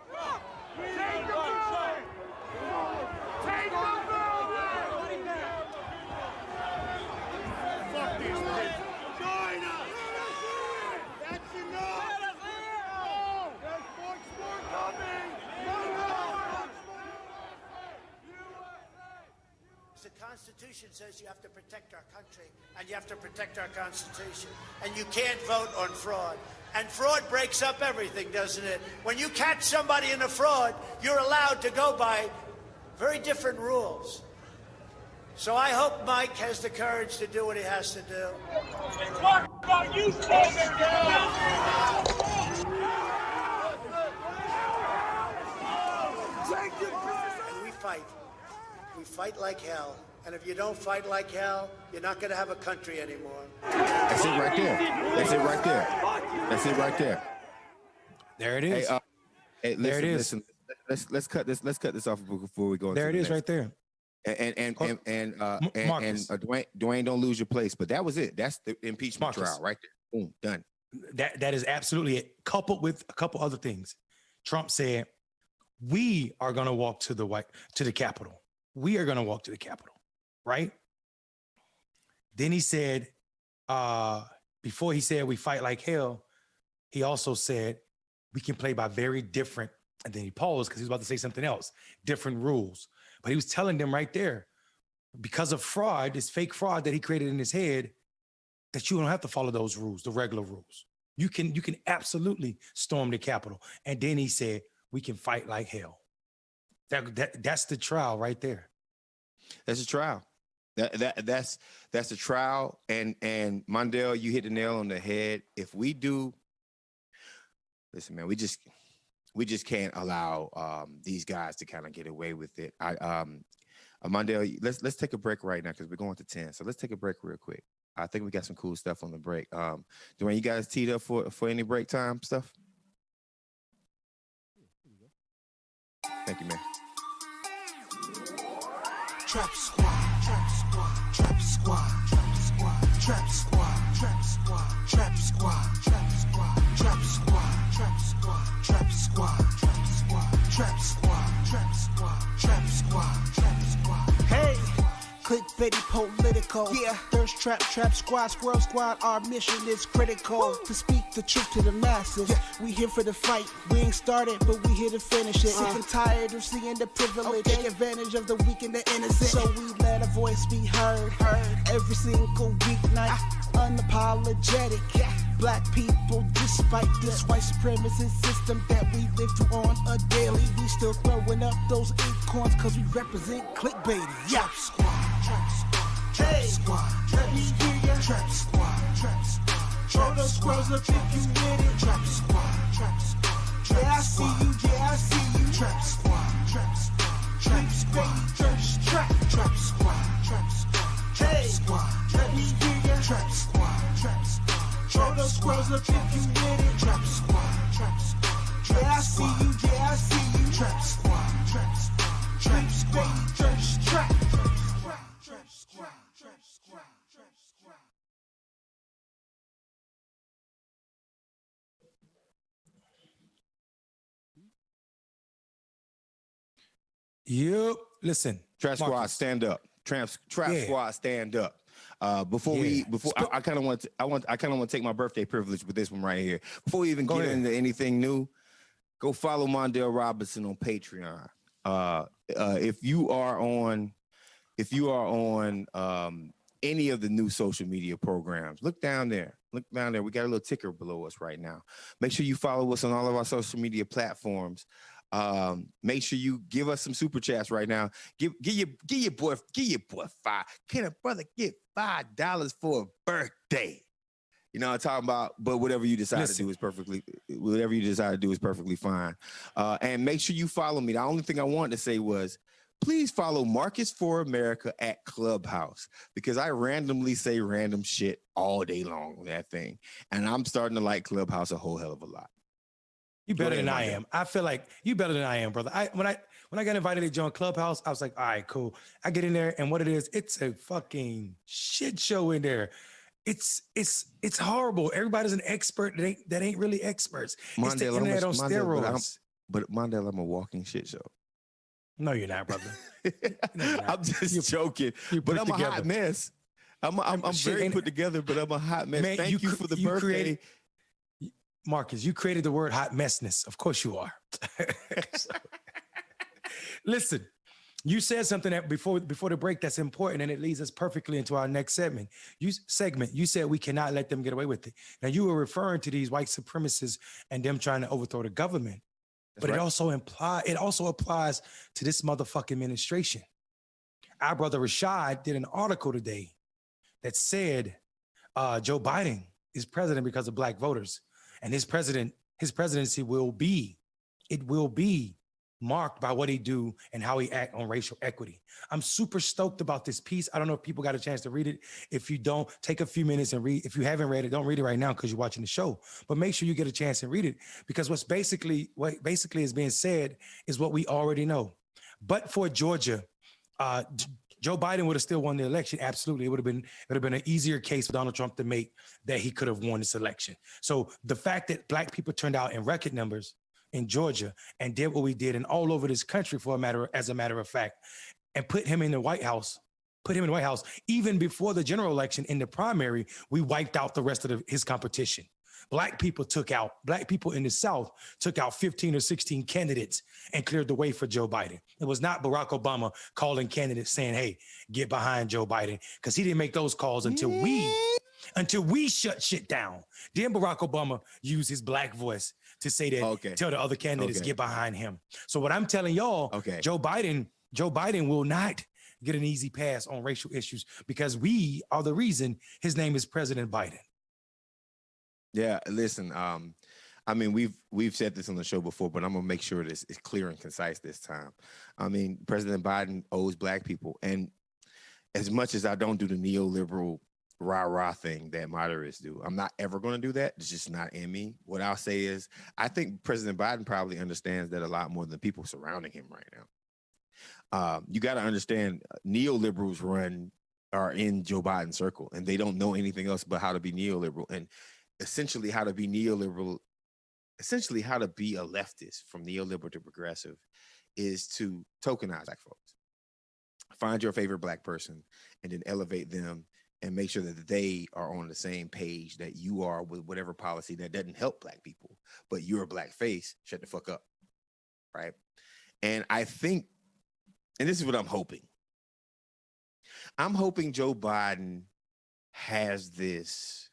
Take the building! Take the building! Fuck these people. Join us! That's enough! There's much more coming!
The Constitution says you have to protect our country, and you have to protect our Constitution. And you can't vote on fraud. And fraud breaks up everything, doesn't it? When you catch somebody in a fraud, you're allowed to go by very different rules. So I hope Mike has the courage to do what he has to do.
Talk about you standing down!
And we fight. We fight like hell. And if you don't fight like hell, you're not going to have a country anymore.
That's it right there. That's it right there. That's it right there.
There it is.
Hey, listen,
there it is.
Listen, let's cut this off before we go.
There it is right there.
And
Marcus.
Dwayne, don't lose your place. But that was it. That's the impeachment
Marcus.
trial right there. Boom, done.
That is absolutely it. Coupled with a couple other things. Trump said, we are going to walk to the Capitol. We are going to walk to the Capitol, right? Then he said, before he said we fight like hell, he also said we can play by very different And then he paused because he was about to say something else, different rules. But he was telling them right there, because of fraud, this fake fraud that he created in his head, that you don't have to follow those rules, the regular rules. You can absolutely storm the Capitol. And then he said, we can fight like hell. That's the trial right there.
That's a trial. That's a trial. And Mondale, you hit the nail on the head. If we do, listen, man, we just can't allow these guys to kind of get away with it. Mondale, let's take a break right now because we're going to 10. So let's take a break real quick. I think we got some cool stuff on the break. Dwayne, you guys teed up for any break time stuff? Thank you, man.
Trap squad, trap squad, trap squad, trap squad, trap squad, trap squad, trap squad, trap squad, trap squad, trap squad, trap squad, trap squad, trap squad, trap squad, trap squad, trap squad. Hey, ClickBaity political. Yeah, ThirstTrap, Trap Squad, Squirrel Squad. Our mission is critical to speak the truth to the masses. Yeah. We here for the fight. We ain't started, but we here to finish it. Sick and tired of seeing the privilege, take advantage of the weak and the innocent. So we let our voice be heard every single weeknight. Unapologetic. Yeah. Black people, despite this white supremacist system that we live through on a daily, we still throwing up those acorns cause we represent ClickBaity. Yeah. Trap squad, trap squad, trap squad, let me hear ya. Trap squad, trap squad, throw those squirrels up if you with it. Trap squad, trap squad, yeah I see you, yeah I see you. Trap squad, trap squad, trap squad, ThirstTrap, trap squad, trap squad, trap squad, let me hear ya. Trap squad, trap squad. Throw those squirrels up if you with it. Trap squad, trap squad. Yeah, I see you, yeah, I see you. Trap squad, trap squad. Trap squad, ThirstTrap. Trap squad, trap squad, trap squad, trap squad.
Yep. Listen.
Trap Squad, stand up. Trap Squad, stand up. I kind of want to take my birthday privilege with this one right here. Before we even get into anything new, go follow Mondale Robinson on Patreon. If you are on any of the new social media programs, look down there. We got a little ticker below us right now. Make sure you follow us on all of our social media platforms. Make sure you give us some super chats right now. Give your boy $5. Can a brother get $5 for a birthday? You know what I'm talking about? But whatever you decide to do is perfectly fine. And make sure you follow me. The only thing I wanted to say was, please follow Marcus for America at Clubhouse, because I randomly say random shit all day long on that thing. And I'm starting to like Clubhouse a whole hell of a lot.
You better than I am. I feel like you better than I am, brother. When I got invited to join Clubhouse, I was like, all right, cool. I get in there, and what it is, it's a fucking shit show in there. It's horrible. Everybody's an expert that ain't really experts. Mondale, it's the internet on steroids.
But Mondale, I'm a walking shit show.
No, you're not, brother. No, you're not.
I'm just joking. But I'm together. A hot mess. I'm very put together, but I'm a hot mess. Man, Thank you for the birthday.
Marcus, you created the word hot messness. Of course you are. Listen, you said something that before the break that's important, and it leads us perfectly into our next segment. You said we cannot let them get away with it. Now, you were referring to these white supremacists and them trying to overthrow the government. But right. It also applies to this motherfucking administration. Our brother Rashad did an article today that said Joe Biden is president because of black voters. And his presidency will be marked by what he do and how he act on racial equity. I'm super stoked about this piece. I don't know if people got a chance to read it. If you don't, take a few minutes and read. If you haven't read it, don't read it right now because you're watching the show. But make sure you get a chance and read it, because what basically is being said is what we already know. But for Georgia, Joe Biden would have still won the election. Absolutely. It would have been an easier case for Donald Trump to make that he could have won this election. So the fact that black people turned out in record numbers in Georgia and did what we did and all over this country as a matter of fact, and put him in the White House, even before the general election in the primary, we wiped out the rest of his competition. Black people in the South took out 15 or 16 candidates and cleared the way for Joe Biden. It was not Barack Obama calling candidates saying, hey, get behind Joe Biden, because he didn't make those calls until we shut shit down. Then Barack Obama used his black voice to say that, tell the other candidates, get behind him. So what I'm telling y'all, Joe Biden will not get an easy pass on racial issues, because we are the reason his name is President Biden.
Yeah, listen, I mean, we've said this on the show before, but I'm gonna make sure this is clear and concise this time. I mean, President Biden owes black people, and as much as I don't do the neoliberal rah-rah thing that moderates do, I'm not ever gonna do that. It's just not in me. What I'll say is, I think President Biden probably understands that a lot more than the people surrounding him right now. You got to understand, neoliberals are in Joe Biden's circle, and they don't know anything else but how to be neoliberal. And essentially how to be neoliberal, essentially how to be a leftist from neoliberal to progressive is to tokenize black folks. Find your favorite black person and then elevate them and make sure that they are on the same page that you are with whatever policy that doesn't help black people, but you're a black face, shut the fuck up, right? And I think, and this is what I'm hoping. I'm hoping Joe Biden has this.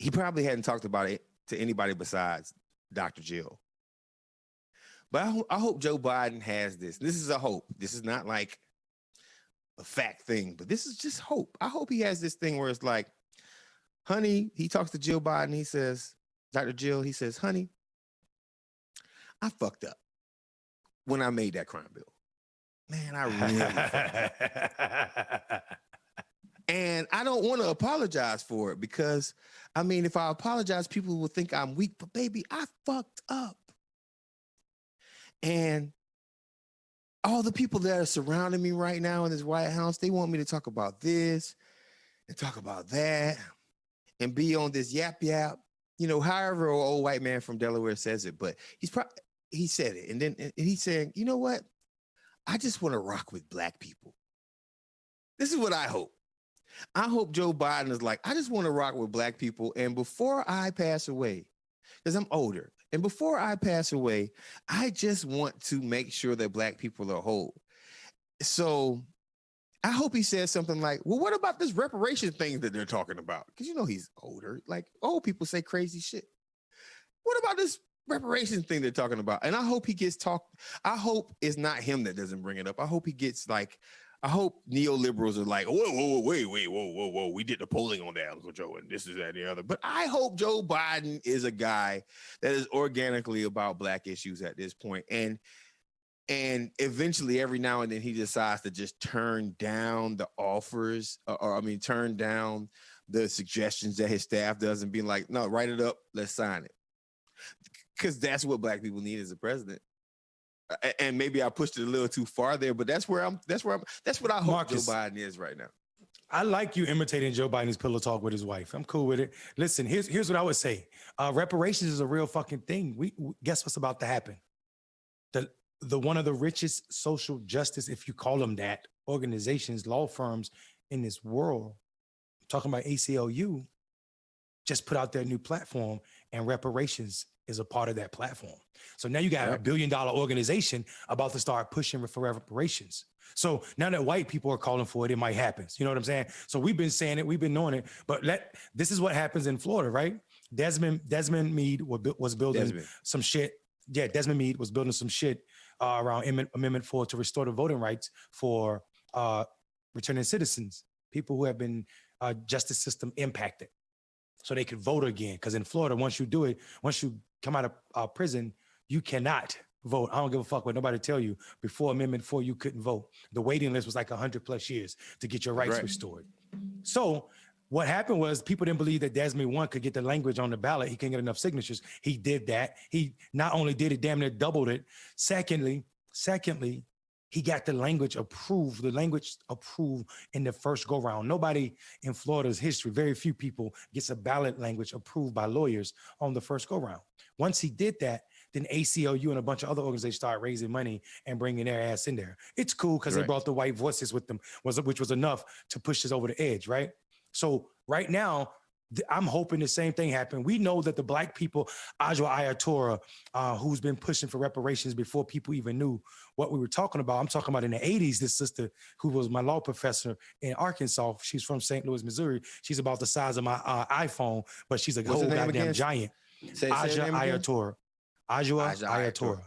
He probably hadn't talked about it to anybody besides Dr. Jill. But I hope Joe Biden has this. This is a hope. This is not like a fact thing, but this is just hope. I hope he has this thing where it's like, honey, he talks to Jill Biden. He says, Dr. Jill, he says, honey, I fucked up when I made that crime bill. Man, I really fucked up. And I don't want to apologize for it because, I mean, if I apologize, people will think I'm weak. But baby, I fucked up. And all the people that are surrounding me right now in this White House, they want me to talk about this and talk about that and be on this yap, you know, however an old white man from Delaware says it. But he said it. And then he's saying, you know what? I just want to rock with black people. This is what I hope. I hope Joe Biden is like, I just want to rock with black people. And before I pass away, because I'm older, and before I pass away, I just want to make sure that black people are whole. So I hope he says something like, well, what about this reparation thing that they're talking about? Because, you know, he's older. Like, old people say crazy shit. What about this reparation thing they're talking about? And I hope he gets talked. I hope it's not him that doesn't bring it up. I hope he gets like, I hope neoliberals are like, whoa, we did the polling on that, Uncle Joe, and this is that and the other. But I hope Joe Biden is a guy that is organically about black issues at this point. And eventually, every now and then, he decides to just turn down the offers, turn down the suggestions that his staff does and be like, no, write it up, let's sign it. Because that's what black people need as a president. And maybe I pushed it a little too far there, but that's what I hope
Marcus,
Joe Biden is right now.
I like you imitating Joe Biden's pillow talk with his wife. I'm cool with it. Listen, here's what I would say. Reparations is a real fucking thing. We guess what's about to happen? The one of the richest social justice, if you call them that, organizations, law firms in this world, I'm talking about ACLU, just put out their new platform, and reparations is a part of that platform. So now you got a $1 billion organization about to start pushing for reparations. So now that white people are calling for it, it might happen. You know what I'm saying? So we've been saying it, we've been knowing it, but this is what happens in Florida, right? Desmond Meade was building some shit. Yeah, Desmond Meade was building some shit around Amendment 4 to restore the voting rights for returning citizens, people who have been justice system impacted, so they could vote again. Because in Florida, once you come out of prison, you cannot vote. I don't give a fuck what nobody tell you. Before Amendment 4, you couldn't vote. The waiting list was like 100+ years to get your rights restored. So what happened was people didn't believe that Desmond 1 could get the language on the ballot. He couldn't get enough signatures. He did that. He not only did it, damn near doubled it. Secondly, he got the language approved in the first go round. Nobody in Florida's history, very few people gets a ballot language approved by lawyers on the first go round. Once he did that, then ACLU and a bunch of other organizations started raising money and bringing their ass in there. It's cool because they brought the white voices with them, which was enough to push us over the edge, right? So right now, I'm hoping the same thing happen. We know that the black people, Ajwa Ayatora, who's been pushing for reparations before people even knew what we were talking about. I'm talking about in the 80s, this sister who was my law professor in Arkansas. She's from St. Louis, Missouri. She's about the size of my iPhone, but she's a
What's her
whole
name
goddamn
again?
giant.
Say her
Ajwa
name again?
Ayatora. Ajwa Ayatora.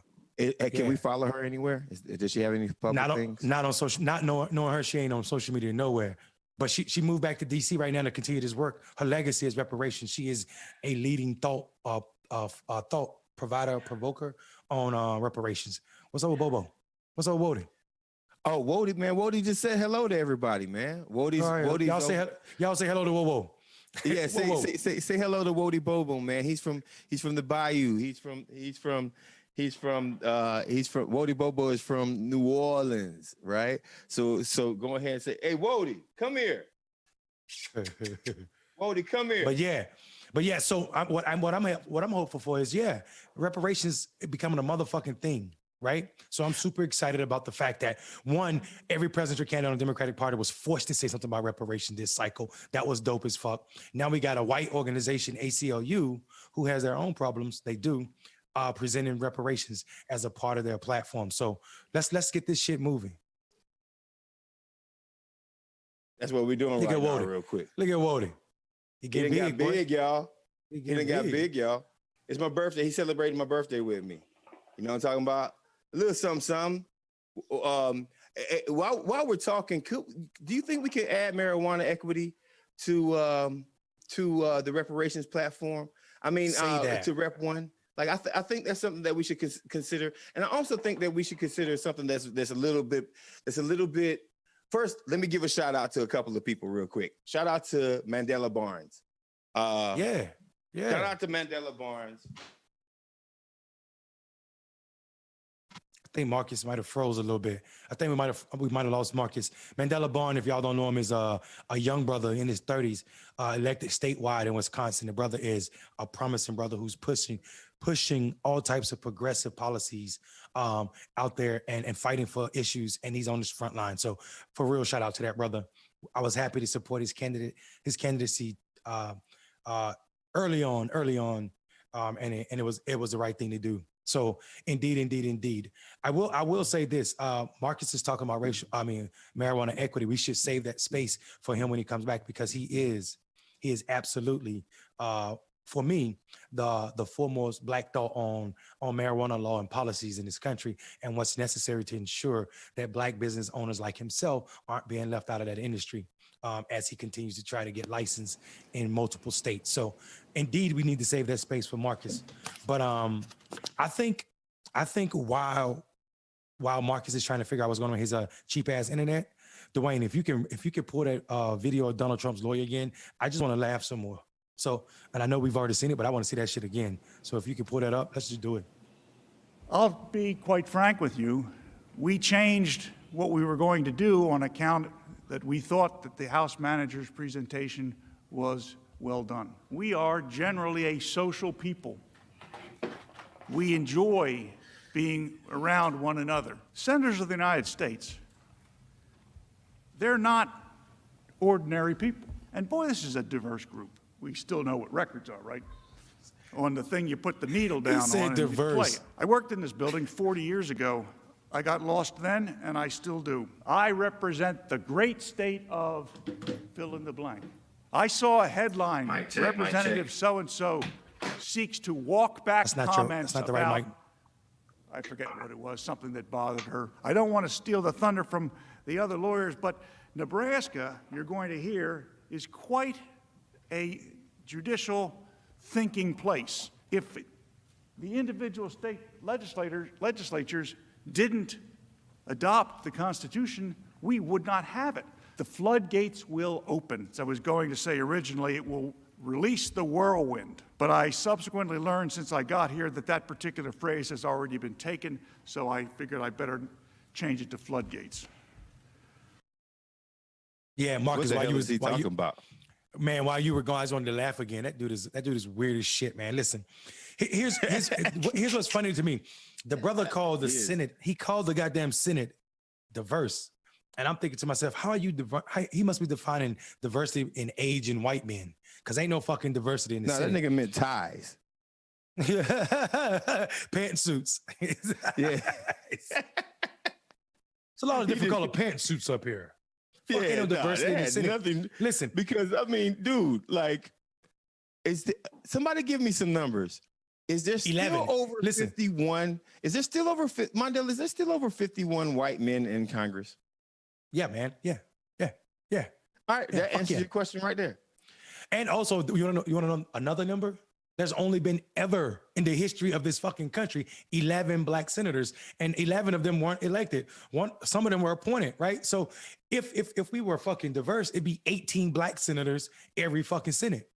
Can we follow her anywhere? Does she have any public things?
Not on social, not knowing her, she ain't on social media nowhere. But she moved back to DC right now to continue this work. Her legacy is reparations. She is a leading thought provider, provoker on reparations. What's up with Bobo? What's up with Wody?
Oh, Wody, man. Wody just said hello to everybody, man. Wody.
Y'all say hello to Wobo.
Yeah, say hello to Wody Bobo, man. He's from the Bayou. He's from Wody Bobo is from New Orleans, right? So go ahead and say, hey, Wody, come here. Wody, come here.
But yeah. So what I'm hopeful for is reparations becoming a motherfucking thing, right? So I'm super excited about the fact that one, every presidential candidate on the Democratic Party was forced to say something about reparations this cycle. That was dope as fuck. Now we got a white organization, ACLU, who has their own problems. They do. Presenting reparations as a part of their platform. So let's get this shit moving.
That's what we're doing right now, real quick.
Look at Wody. He
done got big, y'all. He done got big, y'all. It's my birthday. He celebrated my birthday with me. You know what I'm talking about? A little something. While we're talking, do you think we could add marijuana equity to the reparations platform? I mean, to Rep 1. Like I think that's something that we should consider, and I also think that we should consider something that's a little bit. First, let me give a shout out to a couple of people real quick. Shout out to Mandela Barnes.
Yeah.
Shout out to Mandela Barnes.
I think Marcus might have froze a little bit. I think we might have lost Marcus. Mandela Barnes, if y'all don't know him, is a young brother in his 30s, elected statewide in Wisconsin. The brother is a promising brother who's pushing all types of progressive policies out there and fighting for issues, and he's on this front line. So for real, shout out to that brother. I was happy to support his candidacy early on, and it was the right thing to do. So indeed. I will say this. Marcus is talking about marijuana equity. We should save that space for him when he comes back, because he is absolutely for me, the foremost black thought on marijuana law and policies in this country, and what's necessary to ensure that black business owners like himself aren't being left out of that industry as he continues to try to get licensed in multiple states. So indeed, we need to save that space for Marcus. But I think while Marcus is trying to figure out what's going on with his cheap ass internet, Dwayne, if you can pull that video of Donald Trump's lawyer again, I just want to laugh some more. So, and I know we've already seen it, but I want to see that shit again. So if you can pull that up, let's just do it.
I'll be quite frank with you. We changed what we were going to do on account that we thought that the House manager's presentation was well done. We are generally a social people. We enjoy being around one another. Senators of the United States, they're not ordinary people. And boy, this is a diverse group. We still know what records are, right? On the thing you put the needle down on and you play it. I worked in this building 40 years ago. I got lost then, and I still do. I represent the great state of fill in the blank. I saw a headline, Representative so-and-so seeks to walk back comments
that's not the right mic.
I forget what it was, something that bothered her. I don't want to steal the thunder from the other lawyers, but Nebraska, you're going to hear, is quite a judicial thinking place. If the individual state legislatures didn't adopt the Constitution, we would not have it. The floodgates will open. As I was going to say originally, it will release the whirlwind. But I subsequently learned since I got here that that particular phrase has already been taken, so I figured I better change it to floodgates.
Yeah, Marcus,
what was he talking about?
Man, while you were gone, I just wanted to laugh again. That dude is weird as shit, man. Listen, here's what's funny to me. The brother called the Senate. He called the goddamn Senate diverse. And I'm thinking to myself, he must be defining diversity in age in white men. Because ain't no fucking diversity in the
No, that
Senate.
nigga meant ties.
Pantsuits.
Yeah.
It's a lot of different color pantsuits up here. Fuck, ain't no
nah,
diversity in
that
the
had
Senate.
nothing.
Listen,
Because I mean, dude, like, somebody give me some numbers. Is there still
11.
over
Listen.
51? Is there still over Mondale? Is there still over 51 white men in Congress?
yeah, man. Yeah.
All right,
Yeah,
that
fuck
answers
yeah.
your question right there.
And also, you want to know another number? There's only been ever in the history of this fucking country 11 black senators, and 11 of them weren't elected. Some of them were appointed, right? So if we were fucking diverse, it'd be 18 black senators every fucking Senate.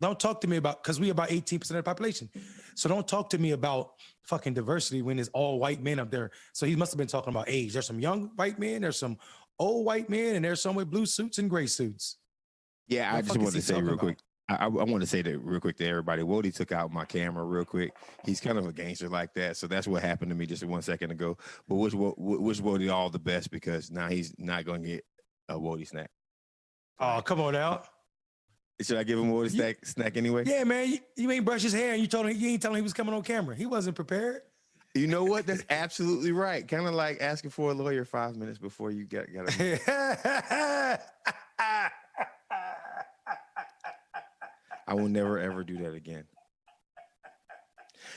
Don't talk to me about, because we about 18% of the population. So don't talk to me about fucking diversity when it's all white men up there. So he must have been talking about age. There's some young white men, there's some old white men, and there's some with blue suits and gray suits.
Yeah,
What
I
the
just
fuck is
wanted
he
to say
talking
real
about?
quick. I want to say that real quick to everybody. Wody took out my camera real quick. He's kind of a gangster like that. So that's what happened to me just 1 second ago. But wish Wody all the best, because now he's not going to get a Wody snack.
Oh, come on now.
Should I give him a Wody snack anyway?
Yeah, man, you ain't brush his hair and you ain't telling him he was coming on camera. He wasn't prepared.
You know what? That's absolutely right. Kind of like asking for a lawyer 5 minutes before you got a I will never ever do that again.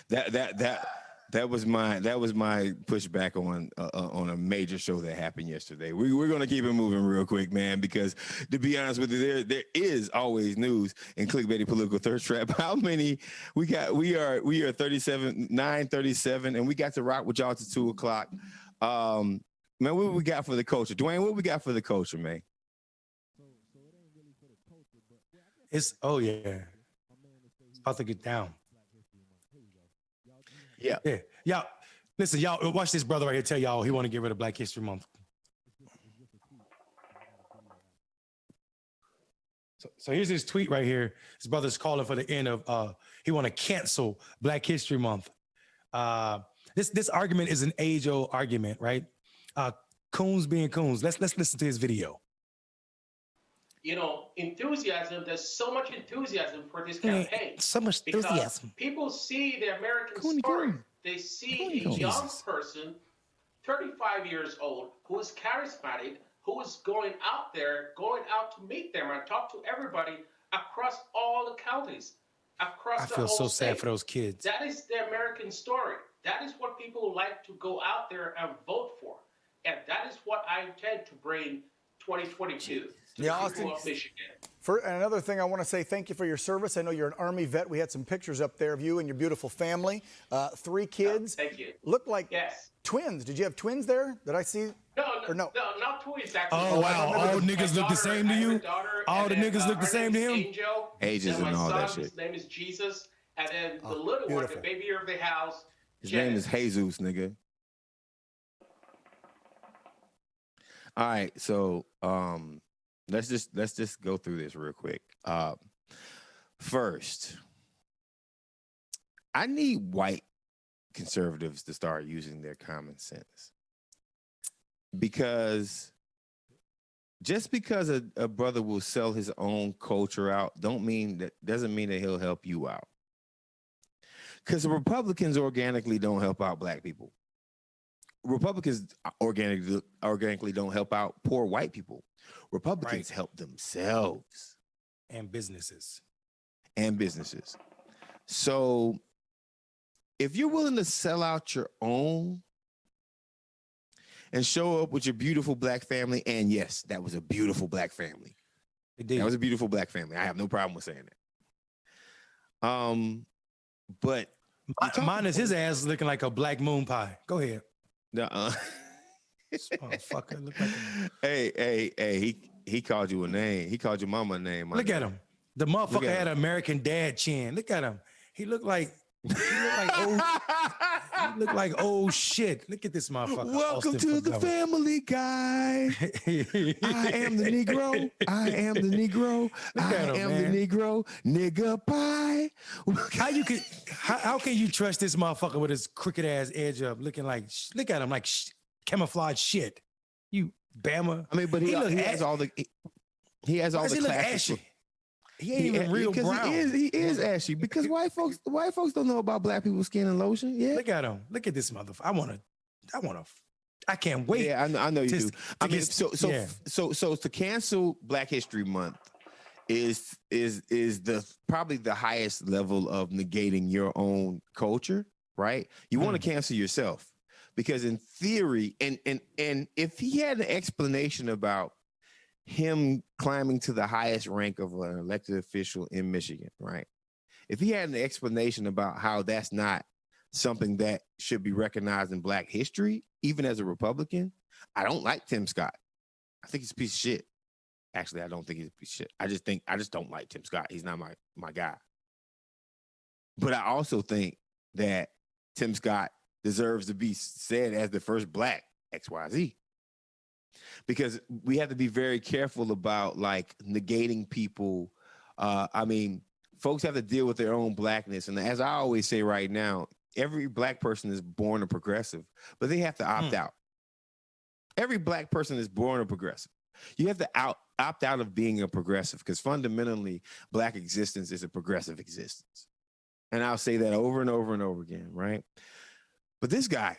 That was my pushback on a major show that happened yesterday. We're gonna keep it moving real quick, man, because to be honest with you, there is always news in ClickBaity Political Thirst Trap. How many we got? We are 9:37, and we got to rock with y'all to 2:00. Man, what we got for the culture, Dwayne? What we got for the culture, man?
It's about to get down.
Yeah.
Y'all, listen, y'all watch this brother right here tell y'all he want to get rid of Black History Month. So here's his tweet right here. His brother's calling for the end of he want to cancel Black History Month. This argument is an age-old argument, right? Coons being coons. Let's listen to his video.
You know, enthusiasm. There's so much enthusiasm for this campaign.
So much enthusiasm.
People see the American story. They see a young person, 35 years old, who is charismatic, who is going out there, going out to meet them and talk to everybody across all the counties, across the whole
I feel so
state.
sad for those kids.
That is the American story. That is what people like to go out there and vote for. And that is what I intend to bring 2022.
Yeah, Austin. For another thing, I want to say thank you for your service. I know you're an Army vet. We had some pictures up there of you and your beautiful family. 3 kids.
Thank you.
Look like twins. Did you have twins there? Did I see?
No,
no,
not twins. Actually.
Oh wow! All niggas look the same to you. All the niggas look the same to him.
Angel,
Ages and all that shit.
His name is Jesus, and then the little one, the baby of the house.
His name is Jesus, nigga. All right, so let's just go through this real quick. First, I need white conservatives to start using their common sense, because just because a brother will sell his own culture out doesn't mean that he'll help you out. Because the Republicans organically don't help out black people. Republicans organically don't help out poor white people. Republicans help themselves.
And businesses.
So if you're willing to sell out your own and show up with your beautiful black family, and yes, that was a beautiful black family.
It
was a beautiful black family. I have no problem with saying that. But
mine is his ass looking like a black moon pie. Go ahead. This motherfucker look like
he called you a name. He called your mama a name.
Look at him. The motherfucker had an American Dad chin. Look at him. He looked like old shit. Look at this motherfucker.
Welcome to the family, guy. I am the Negro. I am the Negro. I am the Negro. Nigga pie.
How can you trust this motherfucker with his crooked ass edge up, looking like, look at him like camouflage shit. You Bama.
I mean, but he has all the classics.
He ain't even real brown.
He is ashy because white folks don't know about black people's skin and lotion. Yeah,
look at him. Look at this motherfucker. I can't wait.
Yeah, I know you do. I mean, so to cancel Black History Month is probably the highest level of negating your own culture, right? You want to cancel yourself because in theory, and if he had an explanation about him climbing to the highest rank of an elected official in Michigan, right? If he had an explanation about how that's not something that should be recognized in Black history, even as a Republican, I don't like Tim Scott. I think he's a piece of shit. Actually, I don't think he's a piece of shit. I just don't like Tim Scott. He's not my guy. But I also think that Tim Scott deserves to be said as the first Black XYZ. Because we have to be very careful about like negating people. I mean, folks have to deal with their own Blackness. And as I always say right now, every Black person is born a progressive, but they have to opt out. Every Black person is born a progressive. You have to opt out of being a progressive because fundamentally Black existence is a progressive existence. And I'll say that over and over and over again, right? But this guy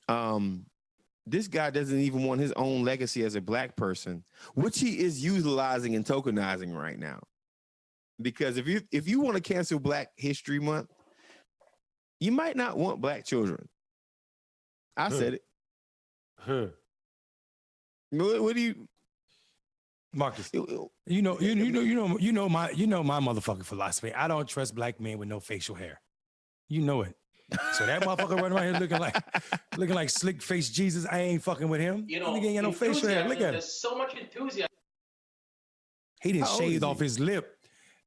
doesn't even want his own legacy as a Black person, which he is utilizing and tokenizing right now. Because if you want to cancel Black History Month, you might not want Black children. I said it. What do you,
Marcus? You know my motherfucking philosophy. I don't trust Black men with no facial hair. You know it. So that motherfucker running around here looking like slick face Jesus. I ain't fucking with him.
You know,
he ain't got no facial hair. Look at him.
There's so much enthusiasm.
He didn't shave off his lip.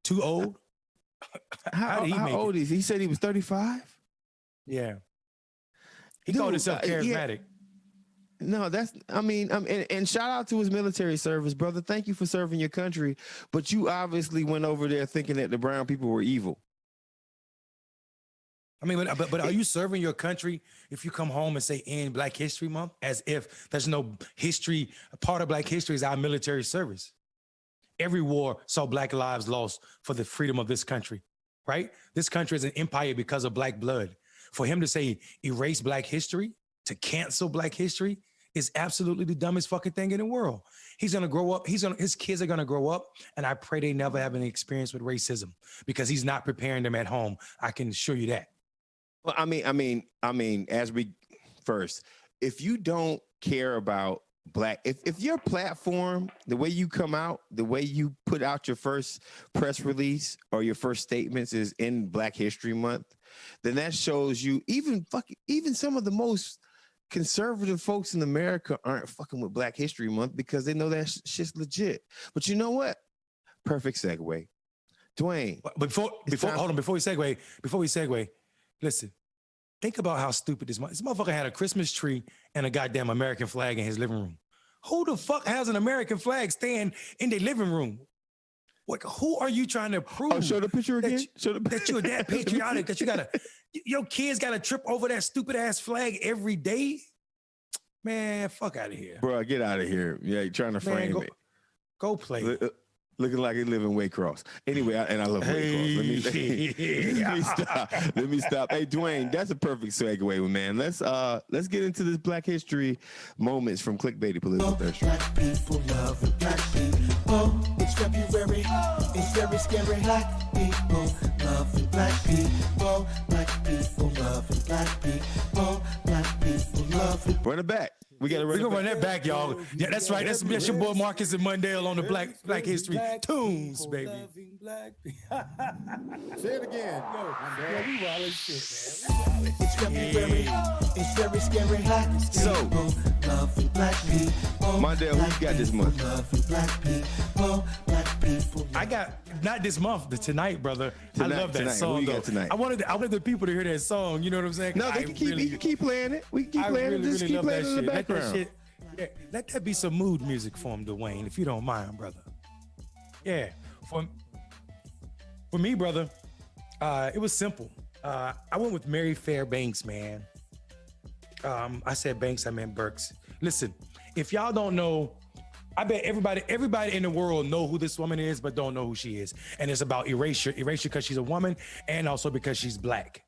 Too old.
How old is he? He said he was 35.
Yeah. He called himself charismatic.
No, and shout out to his military service, brother. Thank you for serving your country. But you obviously went over there thinking that the brown people were evil.
I mean, but are you serving your country if you come home and say end Black History Month as if there's no history? Part of Black history is our military service. Every war saw Black lives lost for the freedom of this country, right? This country is an empire because of Black blood. For him to say erase Black history, to cancel Black history is absolutely the dumbest fucking thing in the world. He's gonna grow up, his kids are gonna grow up, and I pray they never have any experience with racism because he's not preparing them at home. I can assure you that.
Well, I mean, if you don't care about Black, if your platform, the way you come out, the way you put out your first press release or your first statements is in Black History Month, then that shows you even some of the most conservative folks in America aren't fucking with Black History Month because they know that shit's legit. But you know what? Perfect segue. Dwayne.
Before we segue, listen, think about how stupid this motherfucker had a Christmas tree and a goddamn American flag in his living room. Who the fuck has an American flag stand in their living room? What? Who are you trying to prove?
Oh, show the picture again.
That you're that patriotic that your kids gotta trip over that stupid ass flag every day. Man, fuck out of here,
bro. Get out of here. Yeah, you're trying to frame it.
Go play.
Looking like he live in Waycross. Anyway, I love Waycross. Let me stop. Hey, Dwayne, that's a perfect segue, man. Let's get into this Black History moments from ClickBaity Political Thirst Trap.
Black people loving Black people. It's February. It's very scary. Black people loving Black people. Black people loving Black people. Black people loving.
Run it back. We got to
run that back, y'all. Yeah, that's right. That's your boy Marcus and Mundale on the Black History tunes, baby.
Say it again.
Yo, we wild as shit, man.
It's February. It's very scary. Black people loving Black people.
Mundale, who you got this month?
Loving Black people. Black people.
I got not this month, but tonight, brother. I love that song.
Who you got tonight?
I wanted the people to hear that song. You know what I'm saying?
No, you can keep playing it. We can keep playing it. Just keep playing it in the background.
Let that be some mood music for him, Dwayne, if you don't mind, brother. Yeah, for me, brother, it was simple. I went with Mary Fairbanks, man. I said Banks, I meant Burks. Listen, If y'all don't know, I bet everybody in the world know who this woman is, but don't know who she is. And it's about erasure because she's a woman and also because she's black.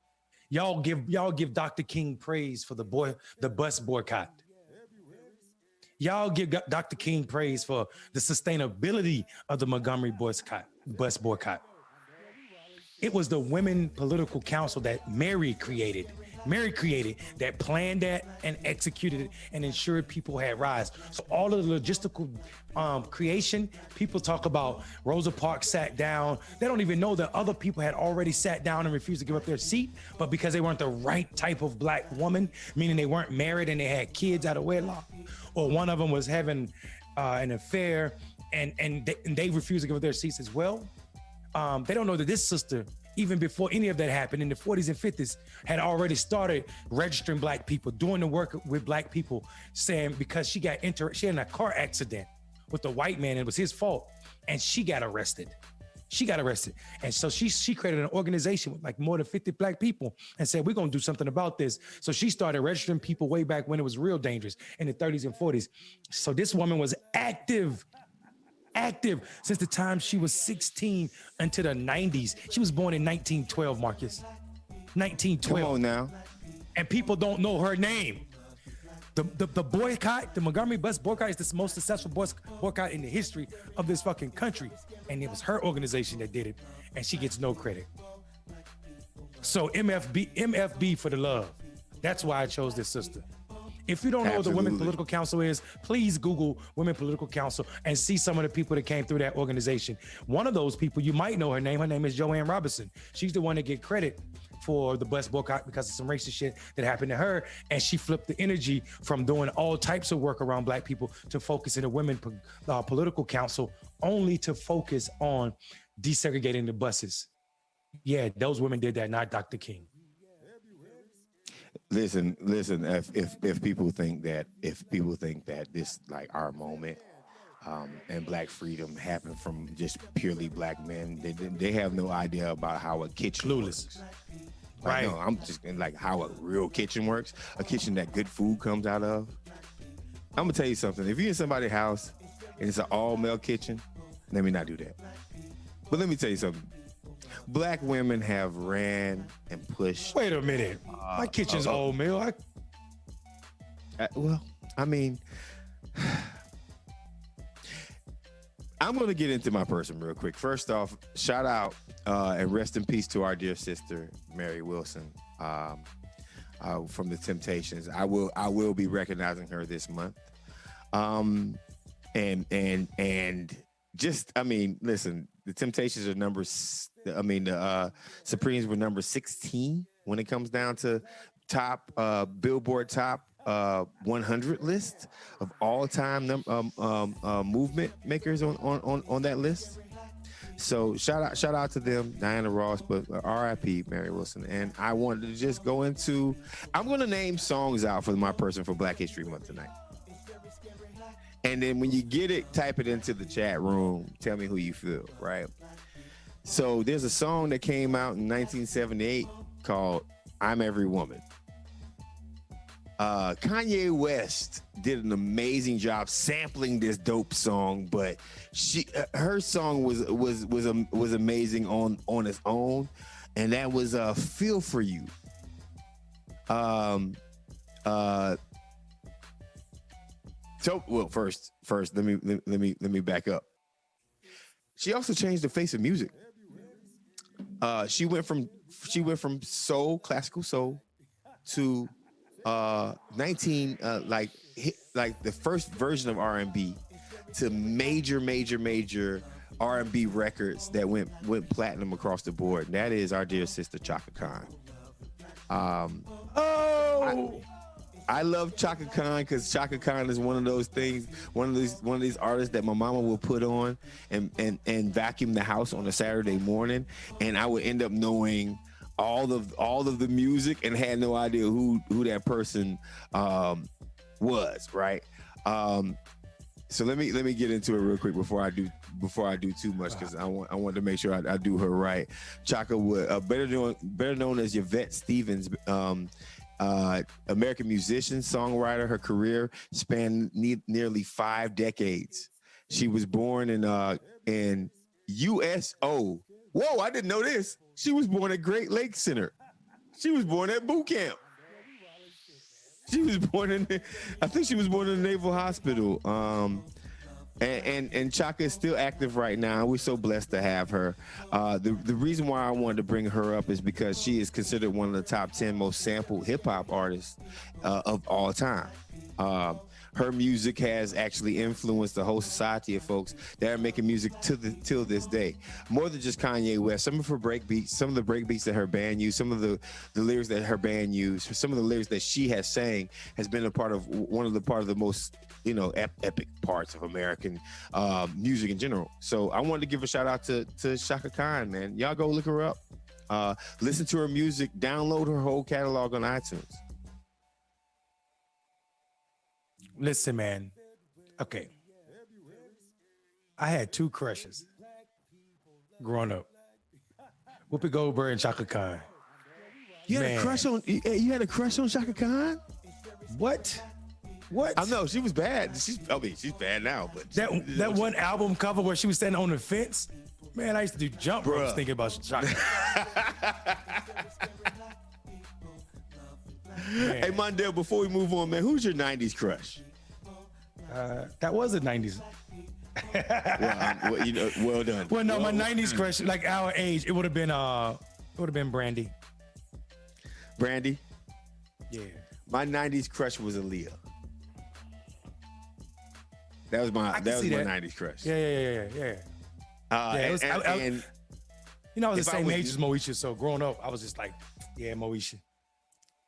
Y'all give Dr. King praise for the bus boycott. Y'all give Dr. King praise for the sustainability of the Montgomery bus boycott. It was the Women Political Council that Mary created that planned that and executed it and ensured people had rides. So all of the logistical creation, people talk about Rosa Parks sat down. They don't even know that other people had already sat down and refused to give up their seat, but because they weren't the right type of black woman, meaning they weren't married and they had kids out of wedlock, or one of them was having an affair and they refused to give up their seats as well. They don't know that this sister, even before any of that happened in the 40s and 50s, had already started registering black people, doing the work with black people, saying because she had in a car accident with a white man, and it was his fault, and she got arrested. And so she created an organization with like more than 50 black people and said, we're going to do something about this. So she started registering people way back when it was real dangerous in the 30s and 40s. So this woman was active since the time she was 16 until the 90s. She was born in 1912, Marcus. 1912.
Come on now.
And people don't know her name. The boycott, the Montgomery bus boycott is the most successful bus boycott in the history of this fucking country. And it was her organization that did it. And she gets no credit. So MFB for the love. That's why I chose this sister. If you don't know what the Women Political Council is, please Google Women Political Council and see some of the people that came through that organization. One of those people, you might know her name. Her name is Joanne Robinson. She's the one that get credit for the bus boycott because of some racist shit that happened to her. And she flipped the energy from doing all types of work around black people to focus in the Women Political Council only to focus on desegregating the buses. Yeah, those women did that, not Dr. King.
Listen. If people think that this like our moment and black freedom happened from just purely black men, they have no idea about how a kitchen works. Like,
Right.
no, I'm just like how a real kitchen works. A kitchen that good food comes out of. I'm gonna tell you something. If you're in somebody's house and it's an all-male kitchen, let me not do that. But let me tell you something. Black women have ran and pushed.
Wait a minute. My kitchen's old male.
Well, I mean, I'm going to get into my person real quick. First off, shout out and rest in peace to our dear sister, Mary Wilson, from the Temptations. I will be recognizing her this month. And just, I mean, listen, the Temptations are the Supremes were number 16 when it comes down to top Billboard top 100 list of all-time movement makers on that list. So shout out to them, Diana Ross, but R.I.P. Mary Wilson. And I wanted to just go into, I'm going to name songs out for my person for Black History Month tonight. And then when you get it, type it into the chat room. Tell me who you feel, right? So there's a song that came out in 1978 called I'm Every Woman. Kanye West did an amazing job sampling this dope song, but her song was amazing on its own, and that was Feel For You. So, well, first, let me back up. She also changed the face of music. She went from soul, classical soul, to like the first version of R&B, to major R&B records that went platinum across the board. And that is our dear sister Chaka Khan. I love Chaka Khan because Chaka Khan is one of those things, one of these artists that my mama will put on and vacuum the house on a Saturday morning, and I would end up knowing all of the music and had no idea who that person was, right? So let me get into it real quick before I do too much, because I want to make sure I do her right. Chaka Wood, better known as Yvette Stevens, American musician, songwriter. Her career spanned nearly 5 decades. She was born in USO. Whoa, I didn't know this. She was born at Great Lakes Center. She was born at boot camp. She was born I think she was born in the Naval Hospital. And Chaka is still active right now. We're so blessed to have her. The reason why I wanted to bring her up is because she is considered one of the top 10 most sampled hip hop artists of all time. Her music has actually influenced the whole society of folks that are making music till this day. More than just Kanye West. Some of her breakbeats, some of the breakbeats that her band used, some of the lyrics that her band used, some of the lyrics that she has sang has been a part of one of the most epic parts of American music in general. So I wanted to give a shout out to Chaka Khan, man. Y'all go look her up, listen to her music, download her whole catalog on iTunes.
Listen, man. Okay. I had 2 crushes growing up. Whoopi Goldberg and Chaka Khan.
You had a crush on Chaka Khan?
What?
I know she was bad. She's bad now, but
that one album cover where she was standing on the fence, man, I used to do jump ropes thinking about Chaka.
Hey, Mondale, before we move on, man, who's your 90s crush?
That was the 90s.
Well done.
Well, no, my 90s crush, like our age, it would have been Brandy.
Brandy?
Yeah.
My 90s crush was Aaliyah. That was my 90s crush.
Yeah. I was the same age as Moesha, so growing up, I was just like, yeah, Moesha.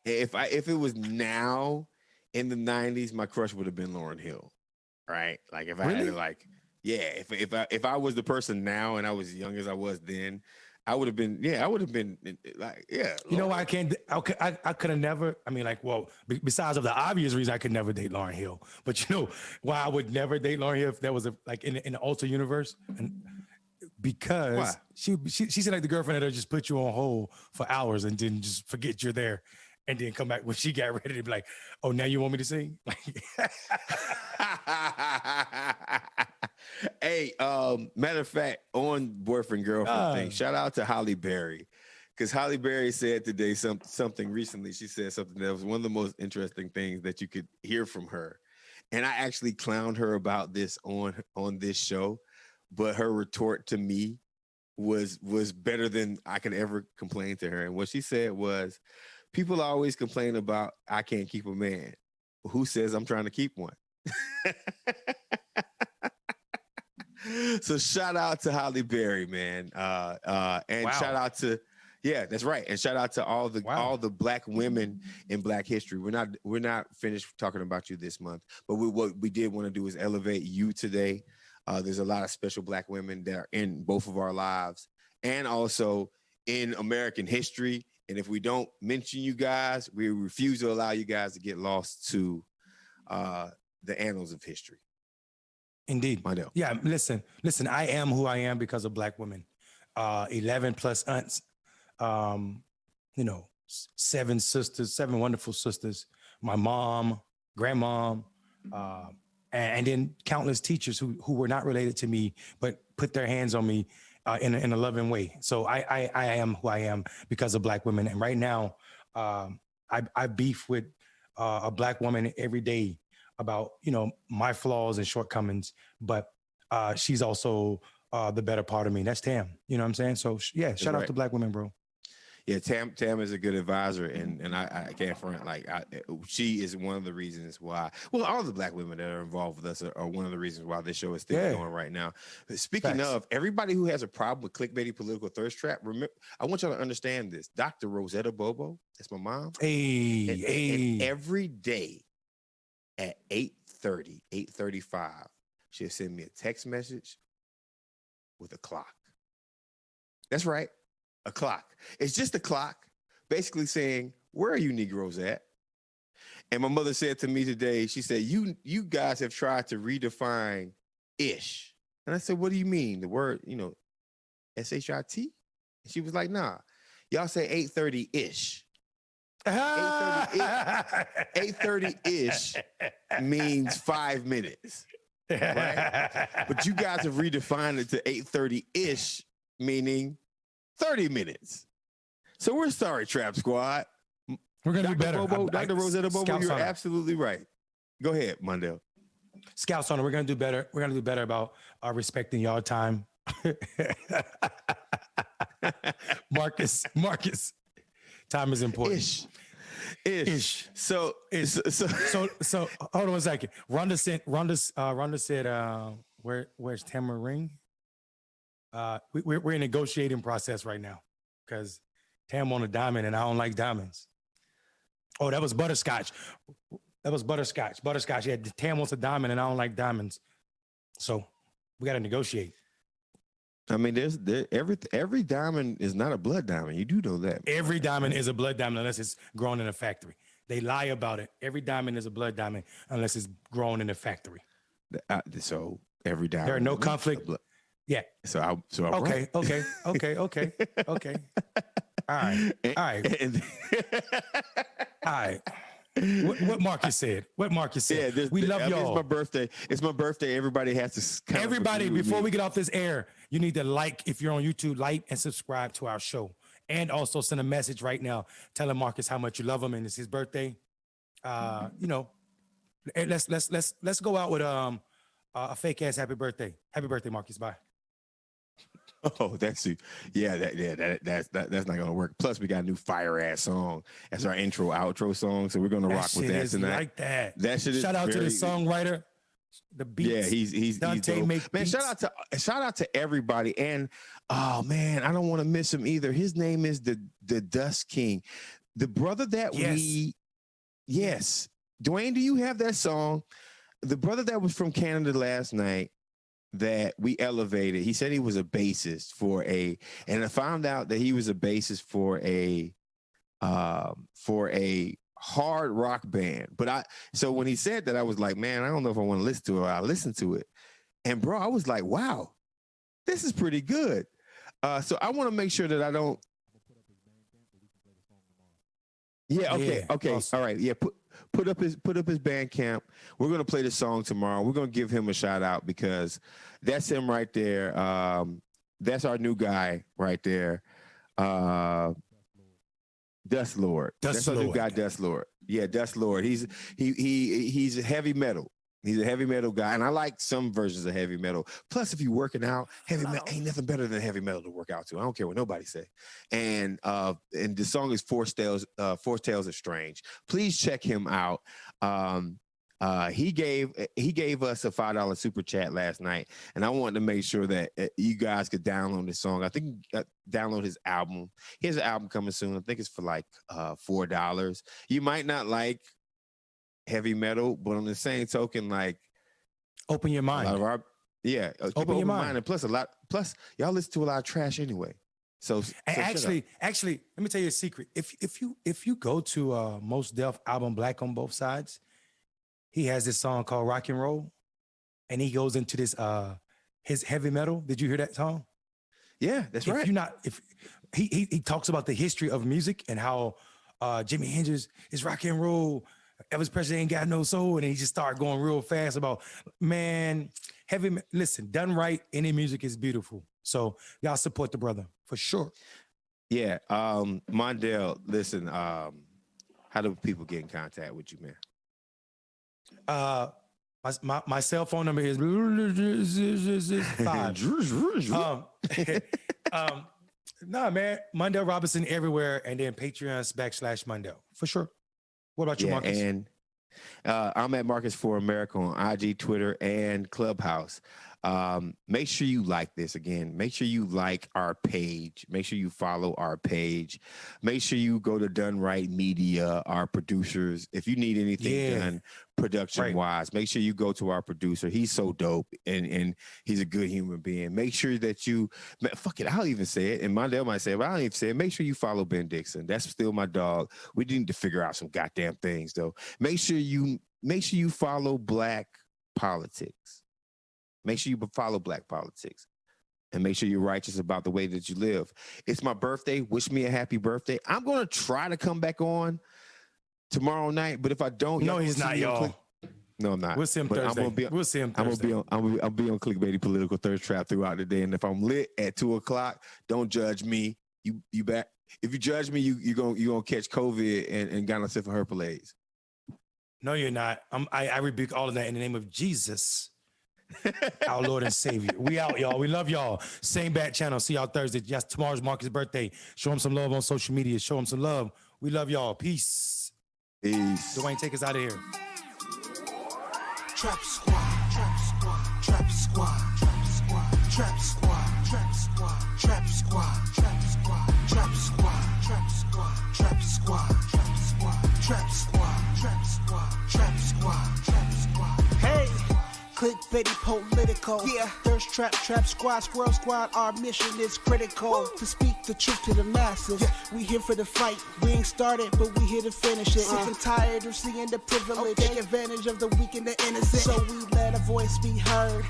If it was now in the 90s, my crush would have been Lauryn Hill, right? Like if I had to if I was the person now and I was as young as I was then, I would have been like.
You know why I could have never, besides of the obvious reason I could never date Lauryn Hill, but you know why I would never date Lauryn Hill if that was in the alter universe? Because she's like the girlfriend that'll just put you on hold for hours and then just forget you're there. And then come back when she got ready to be like, oh, now you want me to sing?
Hey, matter of fact, on boyfriend girlfriend thing, shout out to Holly Berry, because Holly Berry said today something recently. She said something that was one of the most interesting things that you could hear from her, and I actually clowned her about this on this show, but her retort to me was better than I could ever complain to her. And what she said was, people always complain about I can't keep a man. Who says I'm trying to keep one? So shout out to Holly Berry, man. Shout out to that's right. And shout out to all the Black women in Black history. We're not finished talking about you this month, but what we did want to do is elevate you today. There's a lot of special Black women that are in both of our lives and also in American history. And if we don't mention you guys, we refuse to allow you guys to get lost to the annals of history.
Indeed.
Mondale.
Yeah, listen, I am who I am because of Black women. 11 plus aunts, 7 sisters, 7 wonderful sisters, my mom, grandmom, and then countless teachers who were not related to me, but put their hands on me in a loving way. So I am who I am because of Black women. And right now, I beef with a Black woman every day about, my flaws and shortcomings, but she's also the better part of me. That's Tam. You know what I'm saying? So yeah, shout out to Black women, bro.
Yeah, Tam is a good advisor, and I can't front. She is one of the reasons why. Well, all the Black women that are involved with us are one of the reasons why this show is still going right now. Speaking of, everybody who has a problem with ClickBaity political thirst trap, remember, I want y'all to understand this. Dr. Rosetta Bobo, that's my mom. And every day at 8:30, 8:35, she'll send me a text message with a clock. That's right. A clock. It's just a clock basically saying, where are you Negroes at? And my mother said to me today, she said, you guys have tried to redefine ish. And I said, what do you mean? The word, S-H-I-T? And she was like, nah, y'all say 8:30 ish. 8:30-ish means 5 minutes, right? But you guys have redefined it to 8:30-ish, meaning 30 minutes. So we're sorry, Trap Squad.
We're gonna do better.
Dr. Rosetta Bobo, you're
Hunter.
absolutely right. Go ahead, Mondale.
Scouts Hunter, we're gonna do better. We're gonna do better about respecting y'all time. Marcus, time is important. Ish.
So
hold on a second. Rhonda said, where's Tamara? We're in negotiating process right now because Tam on a diamond and I don't like diamonds. Oh, that was butterscotch. Butterscotch. Yeah, Tam wants a diamond and I don't like diamonds. So we got to negotiate.
I mean, every diamond is not a blood diamond. You do know that.
Every diamond is a blood diamond unless it's grown in a factory. They lie about it. Every diamond is a blood diamond unless it's grown in a factory.
So every diamond.
There are no conflict. Yeah.
So
okay. All right. What Marcus said. Yeah, we love y'all.
It's my birthday. Everybody has to.
Everybody, before we get off this air, you need to like, if you're on YouTube, like and subscribe to our show, and also send a message right now telling Marcus how much you love him and it's his birthday. Let's go out with a fake ass happy birthday. Happy birthday, Marcus. Bye.
Oh, that's you. Yeah, that's not gonna work. Plus, we got a new fire ass song as our intro outro song, so we're gonna rock with that tonight.
Like that.
That shit is
shout out to the songwriter, the beats.
Yeah, he's
Dante make
man.
beats.
Shout out to everybody, and oh man, I don't want to miss him either. His name is the Dust King, the brother that Yes, Dwayne, do you have that song? The brother that was from Canada last night, that we elevated. He said he was a bassist and I found out that he was a bassist for a hard rock band. So when he said that, I was like, man, I don't know if I want to listen to it. I listened to it, and bro, I was like, wow, this is pretty good. So I want to make sure that I don't. Yeah. Okay. Awesome. All right. Yeah. Put up his Bandcamp. We're gonna play the song tomorrow. We're gonna give him a shout out because that's him right there. That's our new guy right there. Dust Lord. That's our new guy, Dust Lord. Yeah, Dust Lord. He's heavy metal. He's a heavy metal guy, and I like some versions of heavy metal. Plus, if you're working out, heavy metal ain't nothing better than heavy metal to work out to. I don't care what nobody say. And the song is Force Tales of Strange. Please check him out. He gave us a $5 super chat last night, and I wanted to make sure that you guys could download this song. I think download his album. He has an album coming soon. I think it's for like $4. You might not like heavy metal, but on the same token, like,
open your mind.
Open your mind. And plus y'all listen to a lot of trash anyway. So actually,
let me tell you a secret. If you go to Mos Def album Black on Both Sides, he has this song called Rock and Roll, and he goes into this his heavy metal. Did you hear that song?
Yeah, that's right.
If he talks about the history of music and how Jimi Hendrix is rock and roll. Elvis Presley ain't got no soul, and he just started going real fast about, man, listen, done right, any music is beautiful. So y'all support the brother for sure.
Yeah, Mondale, listen, how do people get in contact with you, man?
My cell phone number is 5. Nah, man, Mondale Robinson everywhere, and then Patreon /Mondale for sure. What about you, Marcus?
And I'm at Marcus for America on IG, Twitter, and Clubhouse. Make sure you like this again. Make sure you like our page. Make sure you follow our page. Make sure you go to Done Right Media, our producers. If you need anything done production-wise, make sure you go to our producer. He's so dope, and he's a good human being. Make sure that fuck it, I'll even say it, and Mondale might say it, but I don't even say it. Make sure you follow Ben Dixon. That's still my dog. We need to figure out some goddamn things, though. Make sure you follow Black politics. Make sure you follow Black politics. and make sure you're righteous about the way that you live. It's my birthday. Wish me a happy birthday. I'm going to try to come back on tomorrow night, but if I don't,
no, he's not, y'all.
No, I'm not.
We'll see him Thursday. We'll see him Thursday.
I'll be on ClickBaity Political Thirst Trap throughout the day, and if I'm lit at 2:00, don't judge me. You back. If you judge me, you gonna catch COVID and gonorrhea for herpes.
No, you're not. I rebuke all of that in the name of Jesus, our Lord and Savior. We out, y'all. We love y'all. Same bat channel. See y'all Thursday. Yes, tomorrow's Marcus' birthday. Show him some love on social media. Show him some love. We love y'all. Peace.
Peace.
Dwayne, take us out of here.
Trap squad, trap squad, trap squad, trap squad, trap squad, trap squad, trap squad, trap squad, trap squad, trap squad, trap squad, trap squad, trap squad, trap squad, trap squad, trap squad. Hey, ClickBaity political. Yeah, Thirst Trap, Trap Squad, Squirrel Squad. Our mission is critical to speak the truth to the masses. Yeah. We here for the fight. We ain't started, but we here to finish it. Sick and tired of seeing the privilege. Take advantage of the weak and the innocent. So we let our voice be heard.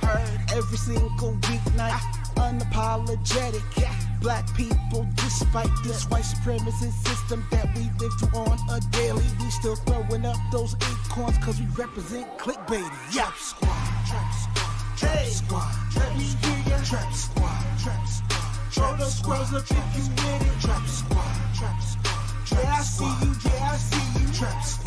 Every single weeknight. Unapologetic. Yeah. Black people, despite this white supremacist system that we live through on a daily, we still throwing up those acorns cause we represent ClickBaity. Yeah. Trap squad, trap squad, trap squad. Let me hear ya. Trap squad, trap squad. Throw those squirrels up if you with it. Trap squad, trap squad. Yeah, I see you. Yeah, I see you. Trap squad.